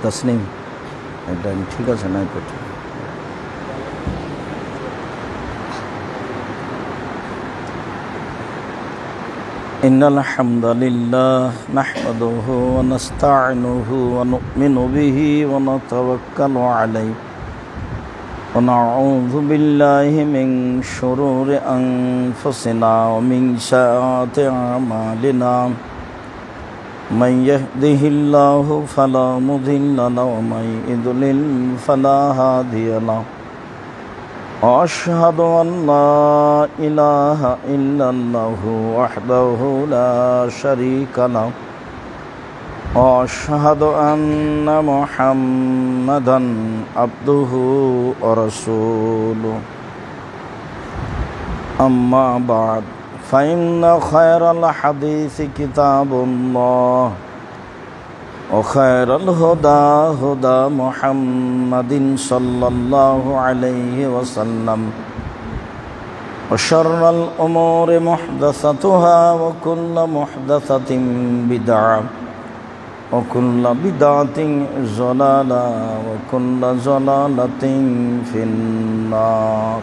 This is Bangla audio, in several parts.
তসলিম এটা ঠিক আছে না করছে ইন্নাল হামদালিল্লাহ নাহমাদুহু ওয়া নাস্তাঈনুহু ওয়া নু'মিনু বিহি ওয়া নাতাওয়াক্কালু আলাইহি ওয়া নাউযু বিল্লাহি মিন শুরুরি আনফুসিনা ওয়া মিন সাইয়্যাতি আমালিনা من يهده الله فلا مضل له ومن يضلل فلا هادي له وأشهد أن لا إله إلا الله وحده لا شريك له وأشهد أن محمدا عبده ورسوله أما بعد فإن خير الحديث كتاب الله وخير الهدى هدى محمد صلى الله عليه وسلم وشر الأمور محدثاتها وكل محدثة بدعة وكل بدعة ضلالة وكل ضلالة في النار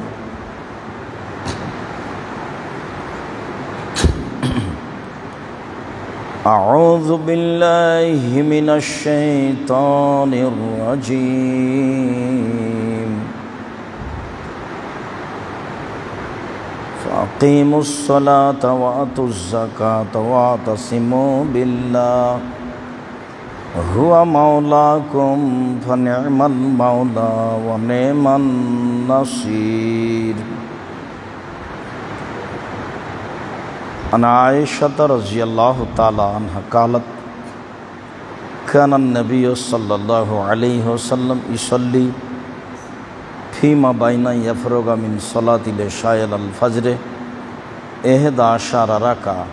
أعوذ بالله من الشيطان الرجيم فأقيموا الصلاة وآتوا الزكاة واعتصموا بالله هو مولاكم فنعم المولى ونعم النصير عن عائشة رضي الله تعالى عنها قالت كان النبي صلى الله عليه وسلم يصلي فيما بين يفرغ من صلاة العشاء إلى الفجر 11 ركعة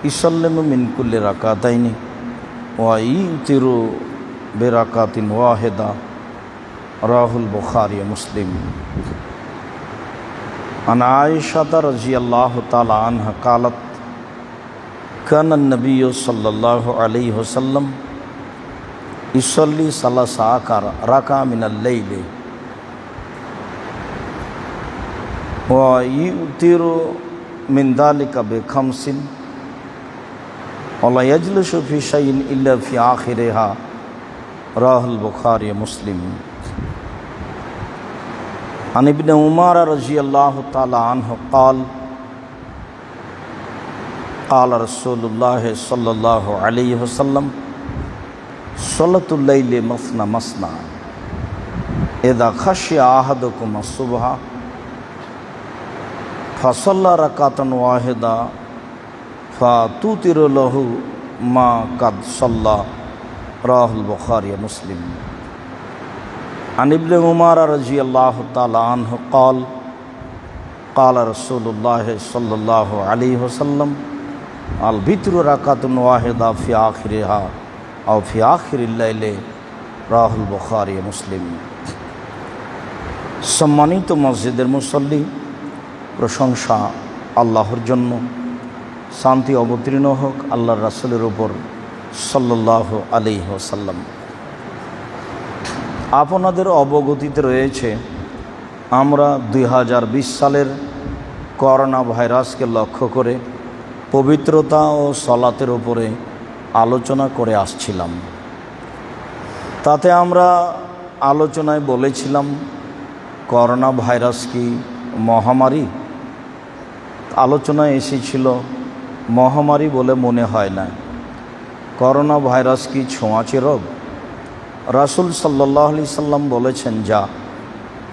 يسلم من كل ركعتين ويوتر بركعة واحدة رواه البخاري ومسلم عن عائشة رضي الله تعالى عنها قالت كان النبي صلى الله عليه وسلم يصلي 13 ركعة من الليل ويؤتر من ذلك ب5 ولا يجلس في شيء إلا في آخرها رواه البخاري ومسلم عن ابن عمر رضي الله تعالى عنه قال قال رسول الله صلى الله عليه وسلم صلاة الليل مثنى مثنى إذا خشي أحدكم الصبح فصلى ركعة واحدة فتوتر له ما قد صلى رواه البخاري ومسلم عن ابن عمر رضي الله تعالى عنه قال قال رسول الله صلى الله عليه وسلم البتر ركعة واحدة في آخرها أو في آخر الليل رواه البخاري ومسلم সম্মানিত মসজিদের মুসল্লি প্রশংসা আল্লাহর জন্য শান্তি অবতীর্ণ হোক আল্লাহর রাসূলের উপর সাল্লাল্লাহু আলাইহি ওয়াসাল্লাম আপনাদের অবগতিতে রয়েছে আমরা 2020 সালের করোনা ভাইরাসকে লক্ষ্য করে পবিত্রতা ও সালাতের উপরে আলোচনা করে আসছিলাম। তাতে আমরা আলোচনায় বলেছিলাম করোনা ভাইরাস কি মহামারী? আলোচনায় এসেছিল মহামারী বলে মনে হয় না, করোনা ভাইরাস কি ছোঁয়াচে রোগ? রাসূল সাল্লাল্লাহু আলাইহি সাল্লাম বলেছেন যা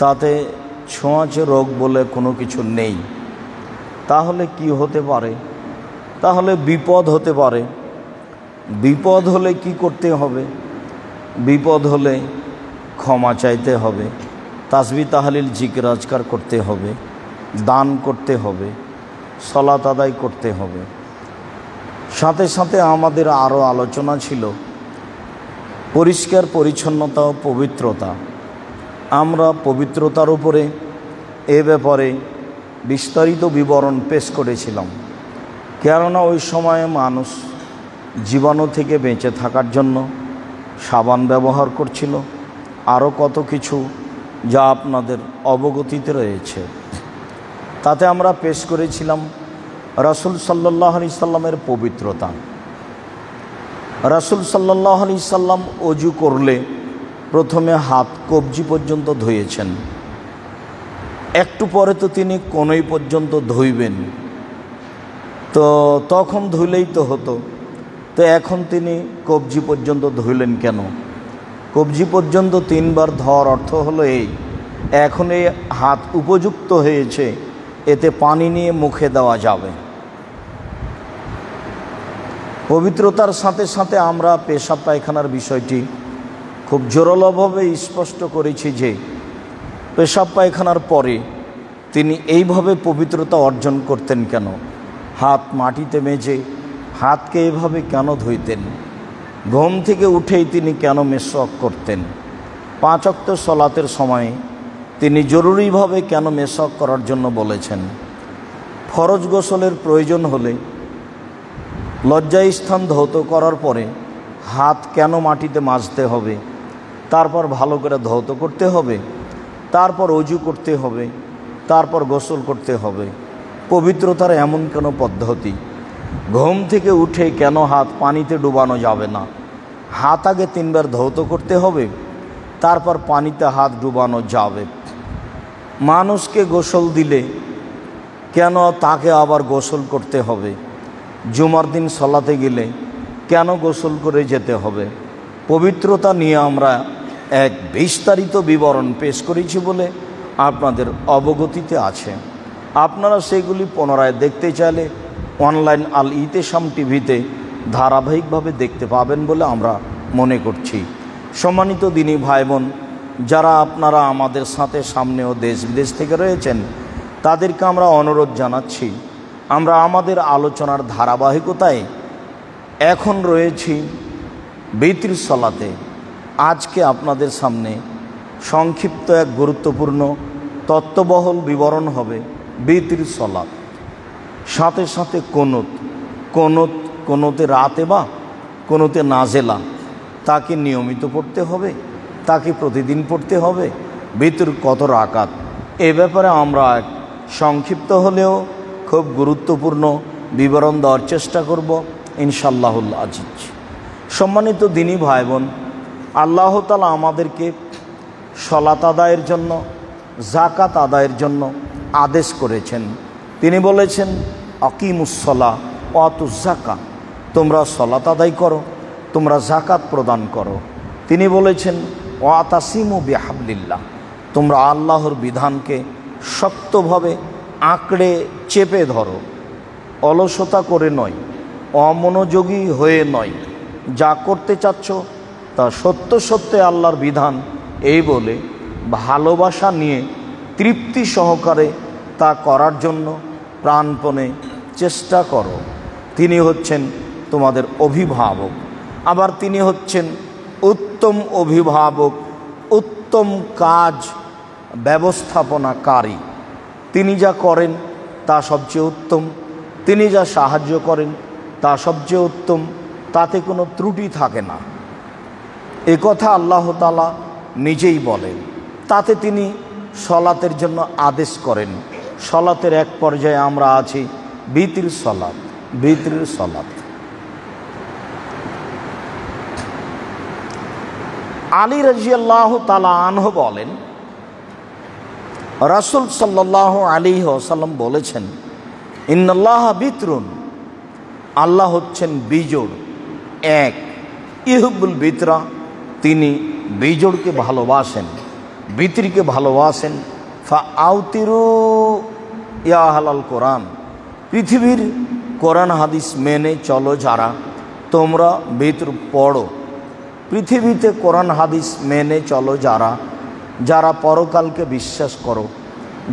তাতে ছোঁয়াচে রোগ বলে কোনো কিছু নেই। তাহলে কি হতে পারে? তাহলে বিপদ হতে পারে। বিপদ হলে কি করতে হবে? বিপদ হলে ক্ষমা চাইতে হবে, তাসবিহ তাহলিল জিকির আজকার করতে হবে, দান করতে হবে, সালাত আদায় করতে হবে। সাথে সাথে আমাদের আরও আলোচনা ছিল পরিষ্কার পরিচ্ছন্নতা ও পবিত্রতা। আমরা পবিত্রতার উপরে এ ব্যাপারে বিস্তারিত বিবরণ পেশ করেছিলাম। কেননা ওই সময়ে মানুষ জীবাণু থেকে বেঁচে থাকার জন্য সাবান ব্যবহার করছিল, আরও কত কিছু যা আপনাদের অবগতিতে রয়েছে। তাতে আমরা পেশ করেছিলাম রাসূল সাল্লাল্লাহু আলাইহি সাল্লামের পবিত্রতা। রাসূল সাল্লাল্লাহু আলাইহি সাল্লাম ওযু করলে প্রথমে হাত কবজি পর্যন্ত ধুয়েছেন, একটু পরে তো তিনি কোনই পর্যন্ত ধুইবেন, তো তখন ধুইলেই তো হতো, তো এখন তিনি কবজি পর্যন্ত ধুইলেন কেন? কবজি পর্যন্ত 3 বার ধোয়ার অর্থ হলো এই, এখন এই হাত উপযুক্ত হয়েছে, এতে পানি নিয়ে মুখে দেওয়া যাবে। পবিত্রতার সাথে সাথে আমরা পেশাব পায়খানার বিষয়টি খুব জোরালোভাবে স্পষ্ট করেছি যে পেশাব পায়খানার পরে তিনি এইভাবে পবিত্রতা অর্জন করতেন কেন? হাত মাটিতে মেজে হাতকে এইভাবে কেন ধুইতেন? ঘুম থেকে উঠেই তিনি কেন মেসওয়াক করতেন? 5 ওয়াক্ত সালাতের সময়ে তিনি জরুরিভাবে কেন মেসওয়াক করার জন্য বলেছেন? ফরজ গোসলের প্রয়োজন হলে লজ্জাস্থান ধৌত করার পরে হাত কেন মাটিতে মাজতে হবে? তারপর ভালো করে ধৌত করতে হবে, তারপর ওযু করতে হবে, তারপর গোসল করতে হবে। পবিত্রতার এমন কেন পদ্ধতি? ঘুম থেকে উঠে কেন হাত পানিতে ডুবানো যাবে না? হাত আগে 3 বার ধৌত করতে হবে, তারপর পানিতে হাত ডুবানো যাবে। মানুষকে গোসল দিলে কেন তাকে আবার গোসল করতে হবে? জুমার দিন সালাতে গেলে কেন গোসল করে যেতে হবে? পবিত্রতা নিয়ে আমরা এক বিস্তারিত বিবরণ পেশ করেছি বলে আপনাদের অবগতিতে আছে। আপনারা সেগুলি পুনরায় দেখতে চাইলে অনলাইন আল ইতেশাম টিভিতে ধারাবাহিকভাবে দেখতে পাবেন বলে আমরা মনে করছি। সম্মানিত দিনী ভাই বোন, যারা আপনারা আমাদের সাথে সামনেও দেশ বিদেশ থেকে রয়েছেন, তাদেরকে আমরা অনুরোধ জানাচ্ছি, আমরা আমাদের আলোচনার ধারাবাহিকতায় এখন রয়েছি বিতির সালাতে। আজকে আপনাদের সামনে সংক্ষিপ্ত এক গুরুত্বপূর্ণ তত্ত্ববহুল বিবরণ হবে বিতির সালাত। সাথে সাথে কোনোতে রাতে বা কোনোতে নাজেলা, তাকে নিয়মিত পড়তে হবে, তাকে প্রতিদিন পড়তে হবে। বিতির কত রাকাত, এ ব্যাপারে আমরা এক সংক্ষিপ্ত হলেও খুব গুরুত্বপূর্ণ বিবরণ দেওয়ার চেষ্টা করব ইনশাআল্লাহুল আজিজ। সম্মানিত দিনী ভাই বোন, আল্লাহ তাআলা আমাদেরকে সালাত আদায়ের জন্য, যাকাত আদায়ের জন্য আদেশ করেছেন। তিনি বলেছেন আকিমুসসালাহ ওয়া আতুজ যাকাত, তোমরা সালাত আদায় করো, তোমরা যাকাত প্রদান করো। তিনি বলেছেন ওয়াতাসিমু বিহাবলিল্লাহ, তোমরা আল্লাহর বিধানকে শক্তভাবে আঁকড়ে চেপে ধরো, অলসতা করে নয়, অমনোযোগী হয়ে নয়, যা করতে চাচ্ছ তা সত্য সত্যে আল্লাহর বিধান এই বলে ভালোবাসা নিয়ে তৃপ্তি সহকারে তা করার জন্য প্রাণপণে চেষ্টা করো। তিনি হচ্ছেন তোমাদের অভিভাবক, আবার তিনি হচ্ছেন উত্তম অভিভাবক, উত্তম কাজ ব্যবস্থাপনাকারী। তিনি যা করেন তা সবচেয়ে উত্তম, তিনি যা সাহায্য করেন তা সবচেয়ে উত্তম, তাতে কোনো ত্রুটি থাকে না। এ কথা আল্লাহ তাআলা নিজেই বলেন। তাতে তিনি সলাতের জন্য আদেশ করেন। সলাতের এক পর্যায়ে আমরা আছি বিতির সলাত। বিতির সলাত আলী রাদিয়াল্লাহু তাআলা আনহু বলেন, রাসূল সাল্লাল্লাহু আলাইহি ওয়াসাল্লাম বলেছেন, ইন্নাল্লাহা বিতরুন, আল্লাহ হচ্ছেন বিজোড় এক। ইহুব্বুল বিতরা, তিনি বিজোড়কে ভালোবাসেন, বিতরিকে ভালোবাসেন। ফা আউতিরু ইয়া আহলাল কোরআন, পৃথিবীর কোরআন হাদিস মেনে চলো যারা, তোমরা বিতর পড়ো। পৃথিবীতে কোরআন হাদিস মেনে চলো যারা, যারা পরকালকে বিশ্বাস করো,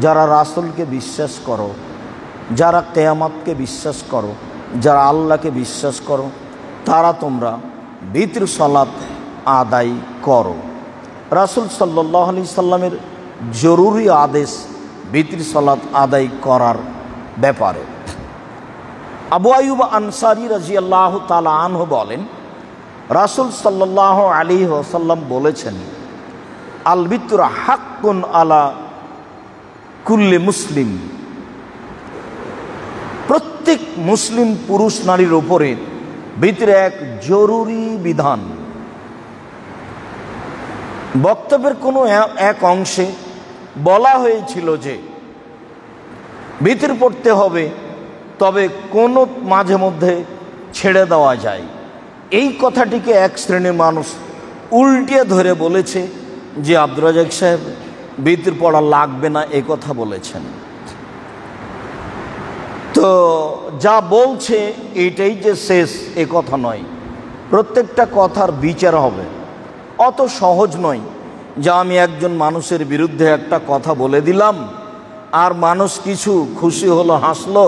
যারা রাসূলকে বিশ্বাস করো, যারা কিয়ামতকে বিশ্বাস করো, যারা আল্লাহকে বিশ্বাস করো, তারা তোমরা বিতর সালাত আদায় করো। রাসূল সাল্লাল্লাহু আলাইহি সাল্লামের জরুরি আদেশ বিতির সালাত আদায় করার ব্যাপারে। আবু আইয়ুব আনসারী রাদিয়াল্লাহু তাআলা আনহু বলেন, রাসূল সাল্লাল্লাহু আলাইহি ওয়াসাল্লাম বলেছেন, আল বিতরা হাক্কুন আলা কুল্লি মুসলিম, প্রত্যেক মুসলিম পুরুষ নারীর উপরে বিতরে এক জরুরি বিধান। বক্তব্যের কোনো এক অংশে বলা হয়েছিল যে বিতর পড়তে হবে, তবে কোনো মাঝে মধ্যে ছেড়ে দেওয়া যায়। এই কথাটিকে এক শ্রেণীর মানুষ উল্টিয়ে ধরে বলেছে যে আব্দুর রাজ্জাক সাহেব বিতর পড়া লাগবে না, এ কথা বলেছেন। তো যা বলছে এটাই যে শেষ, এ কথা নয়। প্রত্যেকটা কথার বিচার হবে। অত সহজ নয় যা আমি একজন মানুষের বিরুদ্ধে একটা কথা বলে দিলাম, আর মানুষ কিছু খুশি হলো, হাসলো,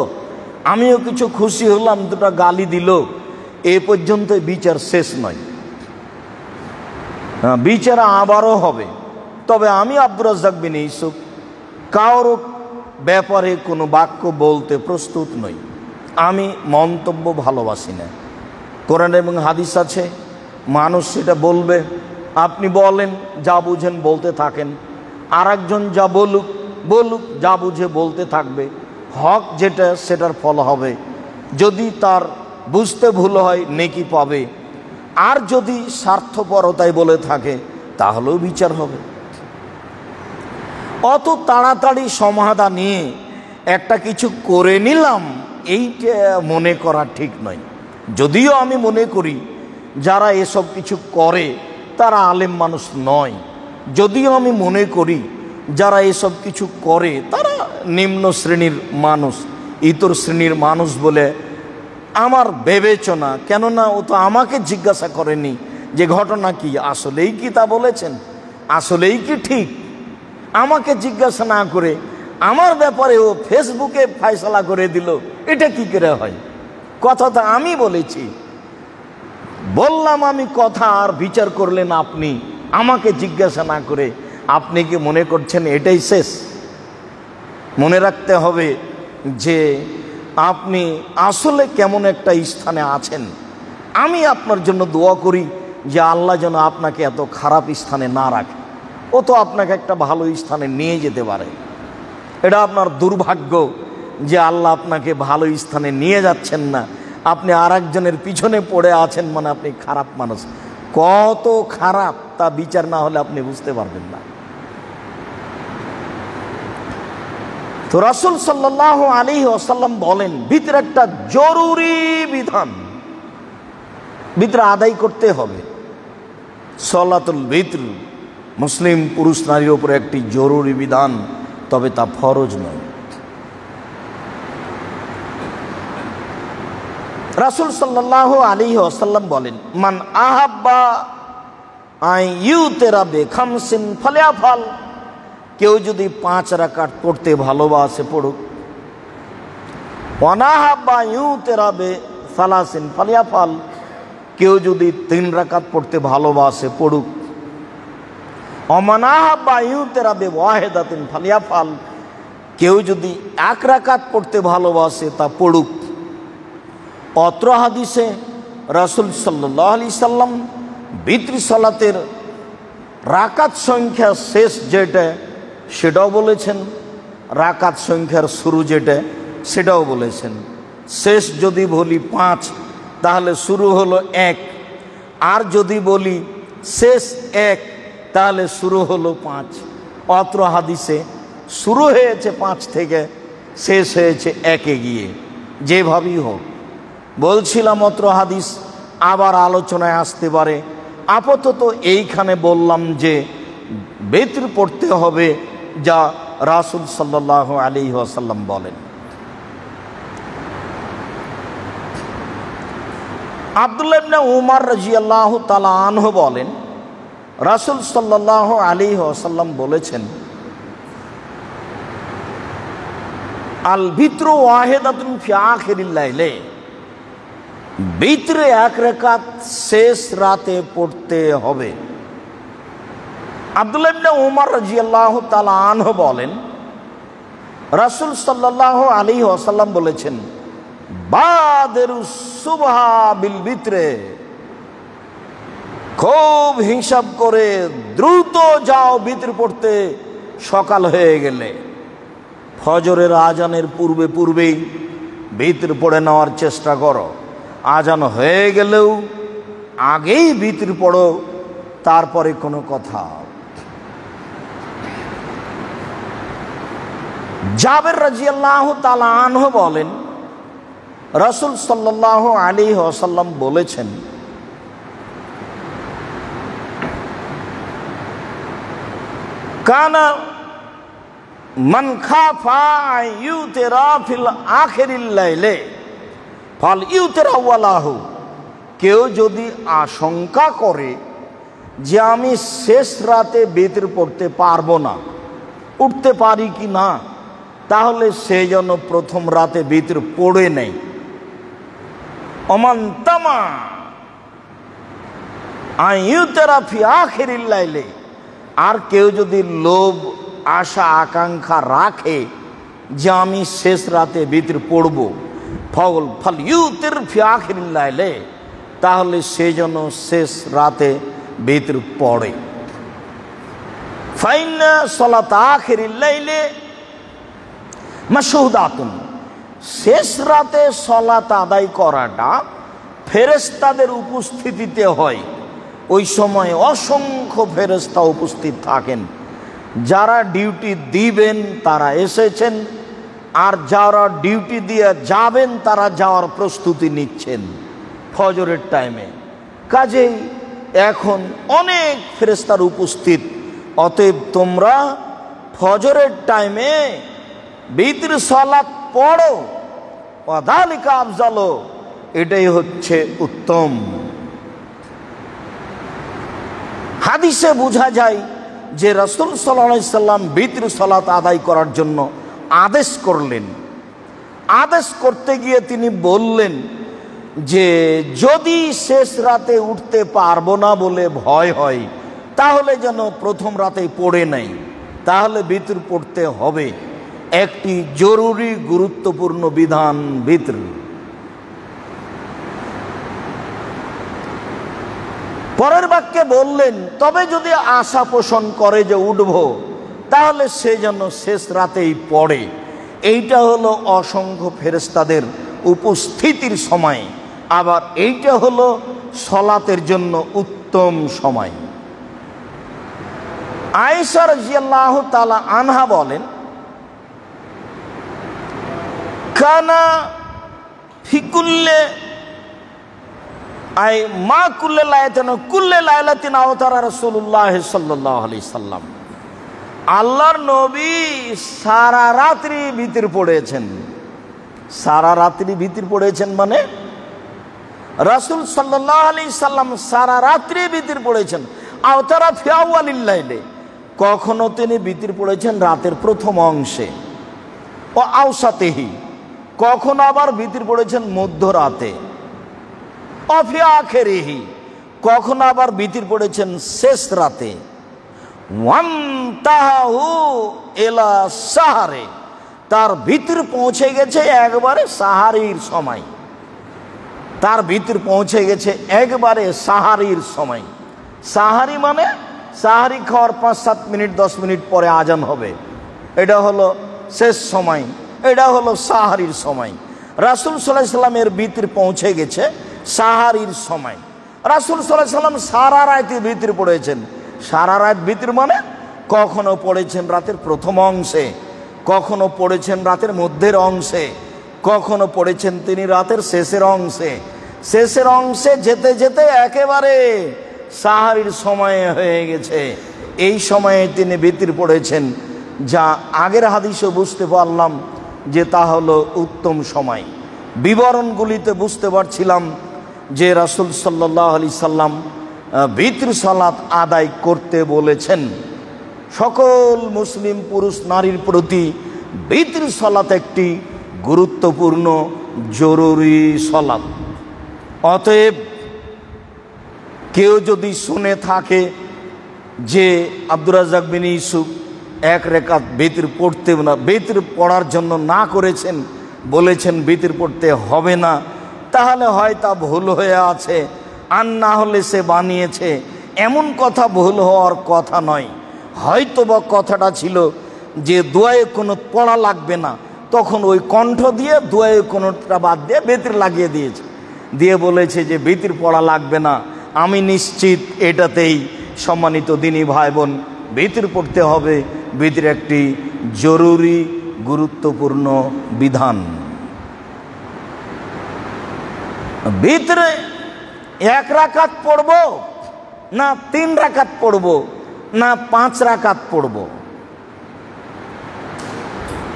আমিও কিছু খুশি হলাম, দুটা গালি দিল, এ পর্যন্ত বিচার শেষ নয়। বিচার আবারও হবে। তবে আমি আব্দুর রাজ্জাক বিন ইউসুফ কারো ব্যাপারে কোনো বাক্য বলতে প্রস্তুত নই। আমি মন্তব্য ভালোবাসি না। কোরআন এবং হাদিস আছে, মানুষ সেটা বলবে, আপনি বলেন, যা বুঝেন বলতে থাকেন, আর একজন যা বলুক বলুক, যা বুঝে বলতে থাকবে। হক যেটা সেটার ফল হবে। যদি তার বুঝতে ভুল হয় নেকি পাবে, আর যদি স্বার্থপরতায় বলে থাকে তাহলেও বিচার হবে। অত তাড়াতাড়ি সমাধান নিয়ে একটা কিছু করে নিলাম, এইটা মনে করা ঠিক নয়। যদিও আমি মনে করি যারা এসব কিছু করে তারা আলেম মানুষ নয়। যদিও আমি মনে করি যারা এসব কিছু করে তারা নিম্ন শ্রেণীর মানুষ, ইতর শ্রেণীর মানুষ বলে আমার বিবেচনা। কেননা ও তো আমাকে জিজ্ঞাসা করেনি যে ঘটনা কি, আসলেই কি তা বলেছেন, আসলেই কি ঠিক। আমাকে জিজ্ঞাসা না করে আমার ব্যাপারে ও ফেসবুকে ফয়সালা করে দিল, এটা কি করে হয়? কথা তো আমি বলেছি, বললাম আমি কথা, আর বিচার করলেন আপনি আমাকে জিজ্ঞাসা না করে। আপনি কি মনে করছেন এটাই শেষ? মনে রাখতে হবে যে আপনি আসলে কেমন একটা স্থানে আছেন। আমি আপনার জন্য দোয়া করি যে আল্লাহ যেন আপনাকে এত খারাপ স্থানে না রাখে। ও তো আপনাকে একটা ভালো স্থানে নিয়ে যেতে পারে। এটা আপনার দুর্ভাগ্য যে আল্লাহ আপনাকে ভালো স্থানে নিয়ে যাচ্ছেন না, আপনি আর একজনের পিছনে পড়ে আছেন, মানে আপনি খারাপ মানুষ। কত খারাপ তা বিচার না হলে আপনি বুঝতে পারবেন না। তো রাসূল সাল্লাল্লাহু আলাইহি ওয়াসাল্লাম বলেন, ভিতরে একটা জরুরি বিধান, ভিতরে আদায় করতে হবে। সলাতুল ভিতর মুসলিম পুরুষ নারীর উপরে একটি জরুরি বিধান, তবে তা ফরজ নয়। রাসূল সাল্লাল্লাহু আলাইহি ওয়াসাল্লাম বলেন, মান আহাব্বা আন ইউতিরা বিখামসিন ফালিয়াফাল, কেউ যদি 5 রাকাত পড়তে ভালোবাসে পড়ুক। ওয়া নাহাব্বা ইউতিরা বিসালাসিন ফালিয়াফাল, কেউ যদি 3 রাকাত পড়তে ভালোবাসে পড়ুক। অমানাহাব্বা ইউতিরা বিওয়াহিদাতিন ফালিয়াফাল, কেউ যদি 1 রাকাত পড়তে ভালোবাসে তা পড়ুক। অত্র হাদিসে রাসূল সাল্লাল্লাহু আলাইহি সাল্লাম বিতর সালাতের রাকাত সংখ্যা শেষ যেটা সেটাও বলেছেন, রাকাত সংখ্যার শুরু যেটা সেটাও বলেছেন। শেষ যদি বলি 5 তাহলে শুরু হলো 1, আর যদি বলি শেষ 1 তাহলে শুরু হলো 5। অত্র হাদিসে শুরু হয়েছে 5 থেকে, শেষ হয়েছে 1-এ গিয়ে। যেভাবেই হোক, বলছিলাম অত্র হাদিস আবার আলোচনায় আসতে পারে। আপাতত এইখানে বললাম যে বিতর পড়তে হবে, যা রাসূল সাল্লাল্লাহু আলাইহি ওয়াসাল্লাম বলেন। আব্দুল্লাহ ইবনে উমর রাদিয়াল্লাহু তাআলা আনহু বলেন, রাসূল সাল্লাল্লাহু আলাইহি ওয়াসাল্লাম বলেছেন, আল ভিতরু ওয়াহিদাতুন ফি আখিরিল লাইলে, ভিতরে 1 রাকাত শেষ রাতে পড়তে হবে। আব্দুল্লাহ ইবনে উমর রাদিয়াল্লাহু তাআলা আনহু বলেন, রাসূল সাল্লাল্লাহু আলাইহি ওয়াসাল্লাম বলেছেন, বাদিরুস সুবহা বিল বিত্রে, খুব হিসাব করে দ্রুত যাও বিতর পড়তে, সকাল হয়ে গেলে। ফজরের আজানের পূর্বেই বিতর পড়ে নেওয়ার চেষ্টা করো। আজান হয়ে গেলেও আগেই বিতর পড়ো, তারপরে কোনো কথা। জাবের রাদিয়াল্লাহু তাআলা আনহু বলেন, রাসূল সাল্লাল্লাহু আলাইহি ওয়াসাল্লাম বলেছেন, কানা মান খাফা ইউতিরা ফিল আখিরিল লাইলে ফাল ইউতিরা আওয়ালাহু, কেউ যদি আশঙ্কা করে যে আমি শেষ রাতে বিতর পড়তে পারবো না, উঠতে পারি কি না, তাহলে সে যেন প্রথম রাতে বিতর পড়ে নেই। অমান তামা আইয়ুতারা ফি আখিরিল লাইলে, আর কেউ যদি লোভ আশা আকাঙ্ক্ষা রাখে যে আমি শেষ রাতে বিতর পড়ব, ফাল ইউতির ফি আখিরিল লাইলে, তাহলে সে যেন শেষ রাতে বিতর পড়ে। ফাইন্না সালাত আখিরিল লাইলে মাশহুদাতুন, শেষ রাতে সালাত আদায় করাটা ফেরেশতাদের উপস্থিতিতে হয়। ওই সময় অসংখ্য ফেরেশতা উপস্থিত থাকেন। যারা ডিউটি দিবেন তারা এসেছেন, আর যারা ডিউটি দিয়ে যাবেন তারা যাওয়ার প্রস্তুতি নিচ্ছেন ফজরের টাইমে। কাজেই এখন অনেক ফেরেশতার উপস্থিত। অতএব তোমরা ফজরের টাইমে বিতর সালাত পড়ো, ওয়াদালিকা আফজালু, এটাই হচ্ছে উত্তম। হাদিসে বোঝা যায় যে রাসূল সাল্লাল্লাহু আলাইহি সাল্লাম বিতর সালাত আদায় করার জন্য আদেশ করলেন। আদেশ করতে গিয়ে তিনি বললেন যে যদি শেষ রাতে উঠতে পারবো না বলে ভয় হয়, তাহলে যেন প্রথম রাতেই পড়ে নেই, তাহলে বিতর পড়তে হবে। একটি জরুরি গুরুত্বপূর্ণ বিধান বিতর। পরের বাক্যে বললেন, তবে যদি আশা পোষণ করে যে উঠব, তাহলে সে যেন শেষ রাতেই পড়ে। এইটা হলো অসংখ্য ফেরেশতাদের উপস্থিতির সময়, আবার এইটা হলো সলাতের জন্য উত্তম সময়। আয়েশা রাদিয়াল্লাহু তাআলা আনহা বলেন, কানা ফিকুল্লে আই মা কুল্লে লাইলাতিন কুল্লে লাইলাতিন আওতারা রাসূলুল্লাহ সাল্লাল্লাহু আলাইহি সাল্লাম, আল্লাহর নবী সারা রাত্রি বিতর পড়েছেন। সারা রাত্রি বিতর পড়েছেন মানে রাসূল সাল্লাল্লাহু আলাইহি সাল্লাম সারা রাত্রি বিতর পড়েছেন। আওতারা ফি আউয়ালিল লাইলে, কখনো তিনি বিতর পড়েছেন রাতের প্রথম অংশে। ও আওসাতেহি, কখনো আবার বিতর পড়েছেন মধ্যরাতে। অফি আখিরিহি, কখনো আবার বিতর পড়েছেন শেষ রাতে। ওয়ান্তাহু ইলা সাহারে, তার ভিতর পৌঁছে গেছে একবারে সাহারির সময়। তার ভিতর পৌঁছে গেছে একবারে সাহারির সময়। সাহারি মানে সাহারি খাওয়ার 5-7 মিনিট 10 মিনিট পরে আজান হবে, এটা হলো শেষ সময়, এটা হলো সাহারির সময়। রাসূল সাল্লাল্লাহু আলাইহি সাল্লামের ভিতর পৌঁছে গেছে সাহারির সময়। রাসূল সাল্লাল্লাহু আলাইহি সাল্লাম সারা রাতে ভিতর পড়েছেন। সারা রাত ভিতর মানে কখনো পড়েছেন রাতের প্রথম অংশে, কখনো পড়েছেন রাতের মধ্যের অংশে, কখনো পড়েছেন তিনি রাতের শেষের অংশে। শেষের অংশে যেতে যেতে একেবারে সাহারির সময় হয়ে গেছে। এই সময়ে তিনি ভিতর পড়েছেন, যা আগের হাদিসে বুঝতে পারলাম যে তা হলো উত্তম সময়। বিবরণগুলিতে বুঝতে পারছিলাম যে রাসূল সাল্লাল্লাহু আলাইহি সাল্লাম বিতর সালাত আদায় করতে বলেছেন। সকল মুসলিম পুরুষ নারীর প্রতি বিতর সালাত একটি গুরুত্বপূর্ণ জরুরি সালাত। অতএব কেউ যদি শুনে থাকে যে আব্দুর রাজ্জাক বিন ইউসুফ এক রাকাত বিতর পড়তে না, বিতর পড়ার জন্য না করেছেন, বলেছেন বিতর পড়তে হবে না, তাহলে হয় তা ভুল হয়ে আছে, আর না হলে সে বানিয়েছে। এমন কথা ভুল হওয়ার কথা নয়। হয়তো বা কথাটা ছিল যে দোয়ায়ে কুনুত পড়া লাগবে না, তখন ওই কণ্ঠ দিয়ে দোয়ায়ে কুনুতটা বাদ দিয়ে বিতর লাগিয়ে দিয়েছে, দিয়ে বলেছে যে বিতর পড়া লাগবে না। আমি নিশ্চিত এটাতেই সম্মানিত দিনী ভাই বোন বিতর পড়তে হবে। বিতর একটি জরুরি গুরুত্বপূর্ণ বিধান। বিতরে এক রাকাত পড়ব না 3 রাকাত পড়ব না 5 রাকাত পড়ব?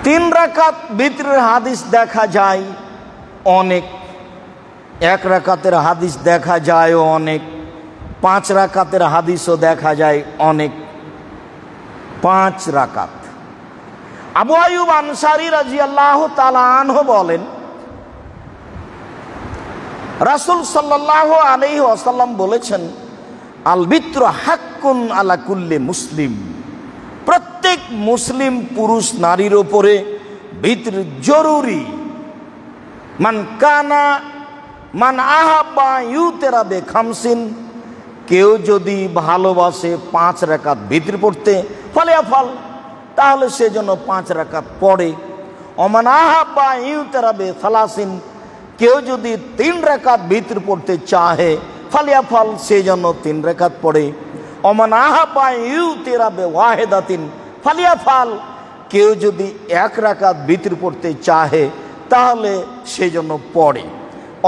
3 রাকাত বিতরের হাদিস দেখা যায় অনেক, 1 রাকাতের হাদিস দেখা যায় অনেক, 5 রাকাতের হাদিসও দেখা যায় অনেক। 5 রাকাত। আবু আইয়ুব আনসারী রাদিয়াল্লাহু তাআলা আনহু বলেন, রাসূল সাল্লাল্লাহু আলাইহি ওয়াসাল্লাম বলেছেন, আল বিত্র হাক্কুন আলা কুল্লি মুসলিম, প্রত্যেক মুসলিম পুরুষ নারীর উপরে বিতর জরুরি। মান আহাব্বা ইউতেরা বে খামসিন, কেউ যদি ভালোবাসে 5 রাকাত বিতর পড়তে, ফল তাহলে সে জন্য 5 রাকাত পড়ে। ওমান আহাব্বা ইউতেরা বে সালাসিন, কেউ যদি 3 রাকাত বিতর পড়তে চাহে, ফল সে জন্য 3 রাকাত পড়ে। ওমান আহাব্বা ইউতেরা বে ওয়াহিদাতিন ফল, কেউ যদি 1 রাকাত বিতর পড়তে চাহে তাহলে সে জন্য পড়ে।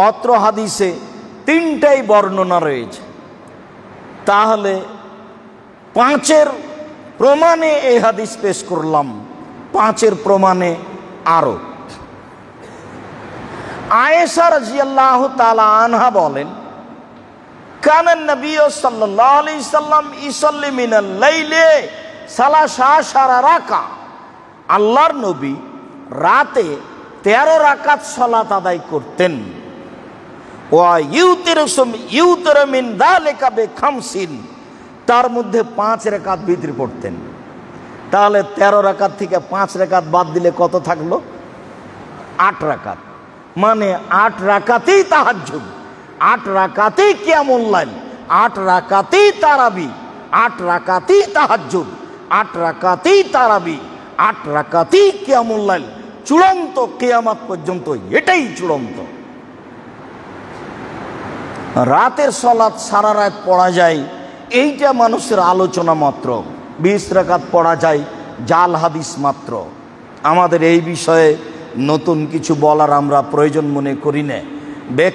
অত্র হাদিসে 3টাই বর্ণনা রয়েছে। তাহলে 5-এর প্রমাণে এই হাদিস পেশ করলাম, 5-এর প্রমাণে আরো। আয়েশা রাদিয়াল্লাহু তাআলা আনহা বলেন, কানান নবী সাল্লাল্লাহু আলাইহি সাল্লাম ইসাল্লি মিনাল লাইলি সালাসা রাকা, আল্লাহর নবী রাতে 13 রাকাত সালাত আদায় করতেন। ওয়া ইউতিরু মিন যালিকা বে খামসিন, তার মধ্যে 5 রাকাত বিতর পড়তেন। তাহলে 13 রাকাত থেকে 5 রাকাত বাদ দিলে কত থাকলো? 8 রাকাত। মানে 8 রাকাতেই তাহাজ্জুদ, 8 রাকাতেই কিয়ামুল লাইল, 8 রাকাতেই তারাবি, 8 রাকাতেই তাহাজ্জুদ, 8 রাকাতেই তারাবি, 8 রাকাতেই কিয়ামুল লাইল। চূড়ান্ত কিয়ামত পর্যন্ত এটাই চূড়ান্ত। রাতের সালাত সারা রাত পড়া যায়, এইটা মানুষের আলোচনা মাত্র। 20 রাকাত পড়া যায়, জাল হাদিস মাত্র। আমাদের এই বিষয়ে নতুন কিছু বলার আমরা প্রয়োজন মনে করি না।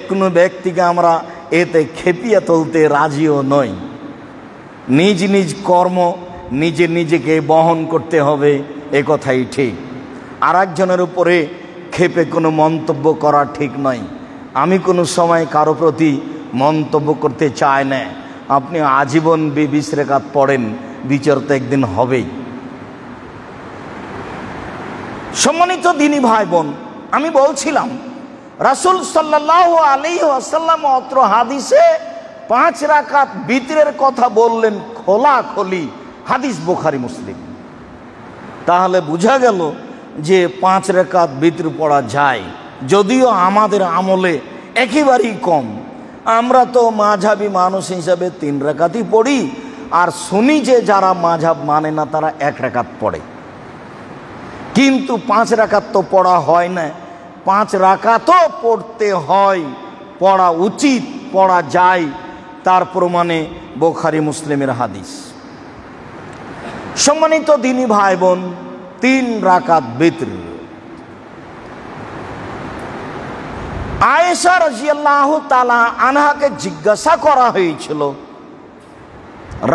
কোনো ব্যক্তিকে আমরা এতে খেপিয়ে তুলতে রাজিও নই। নিজ নিজ কর্ম নিজেকে বহন করতে হবে, এ কথাই ঠিক। আর একজনের উপরে খেপে কোনো মন্তব্য করা ঠিক নয়। আমি কোনো সময় কারো প্রতি মন্তব্য করতে চাই না। আপনি আজীবন 20 রাকাত পড়েন, বিচার তো একদিন হবেই। সম্মানিত দিনী ভাই বোন, আমি বলছিলাম রাসূল সাল্লাল্লাহু আলাইহি ওয়াসাল্লাম অত্র হাদিসে 5 রাকাত বিতরের কথা বললেন খোলাখুলি, হাদিস বুখারী মুসলিম। তাহলে বোঝা গেল যে 5 রাকাত বিতর পড়া যায়, যদিও আমাদের আমলে একেবারেই কম। আমরা তো মাঝহাবি মানুষ হিসাবে 3 রাকাতই পড়ি, আর শুনি যে যারা মাঝহাব মানে না তারা 1 রাকাত পড়ে। কিন্তু 5 রাকাত তো পড়া হয় না, 5 রাকাতও পড়তে হয়, পড়া উচিত, পড়া যায়। তার প্রমাণে বুখারী মুসলিমের হাদিস। সম্মানিত দিনী ভাই বোন, 3 রাকাত বিতর। আয়েশা রাদিয়াল্লাহু তাআলা আনহাকে জিজ্ঞাসা করা হয়েছিল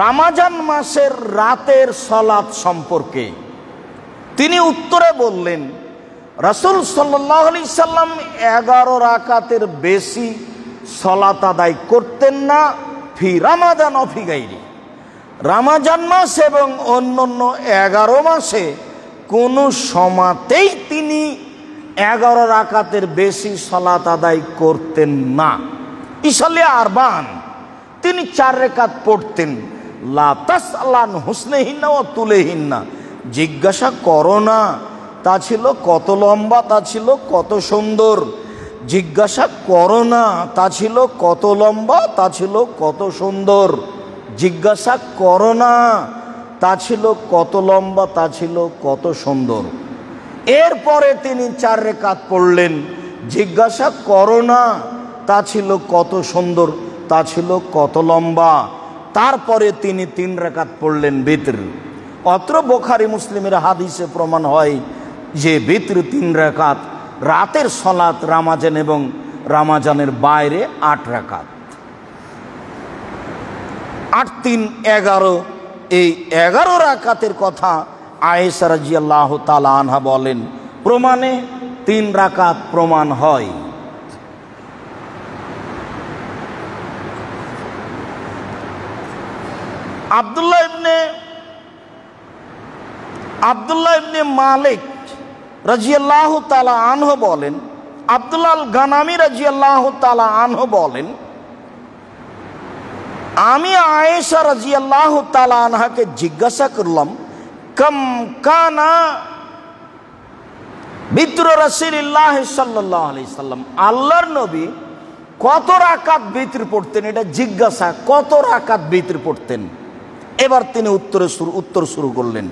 রমজান মাসের রাতের সালাত সম্পর্কে। তিনি উত্তরে বললেন, রাসূল সাল্লাল্লাহু আলাইহি সাল্লাম 11 রাকাতের বেশি সালাত আদায় করতেন না, ফি রমাদান ও ফি গায়রি, রমজান মাস এবং অন্যান্য 11 মাসে কোনো সময়তেই তিনি 11 রাকাতের বেশি সালাত আদায় করতেন না। ইসাল্লি আরবান, তিনি 4 রাকাত পড়তেন। লা তাসআলান হুসনিহিন্না ওয়া তুলিহিন্না, জিজ্ঞাসা করো না তা ছিল কত লম্বা, তা ছিল কত সুন্দর। জিজ্ঞাসা করো না তা ছিল কত লম্বা, তা ছিল কত সুন্দর। জিজ্ঞাসা করো না তা ছিল কত লম্বা, তা ছিল কত সুন্দর। এরপরে তিনি 4 রাকাত পড়লেন। জিজ্ঞাসা করো না তা ছিল কত সুন্দর, তা ছিল কত লম্বা। তারপরে তিনি 3 রাকাত পড়লেন বিতর। অত্র বুখারী মুসলিমের হাদিসে প্রমাণ হয় যে বিতর 3 রাকাত, রাতের সলাত রামাজান এবং রামাজানের বাইরে 8 রাকাত। 8 3 11, এই 11 রাকাতের কথা আয়েশা রাদিয়াল্লাহু তাআলা আনহা বলেন। প্রমাণে 3 রাকাত প্রমাণ হয়। আব্দুল্লাহ ইবনে মালিক রাদিয়াল্লাহু তাআলা আনহু বলেন, আব্দুল্লাহ আল গানামী রাদিয়াল্লাহু তাআলা আনহু বলেন, আমি আয়েশা রাদিয়াল্লাহু তাআলা আনহাকে জিজ্ঞাসা করলাম, কাম কানা বিতর রাসূলুল্লাহ সাল্লাল্লাহু আলাইহি সাল্লাম, আল্লাহর নবী কত রাকাত বিতর পড়তেন? এটা জিজ্ঞাসা, কত রাকাত বিতর পড়তেন? এবার তিনি উত্তর শুরু করলেন।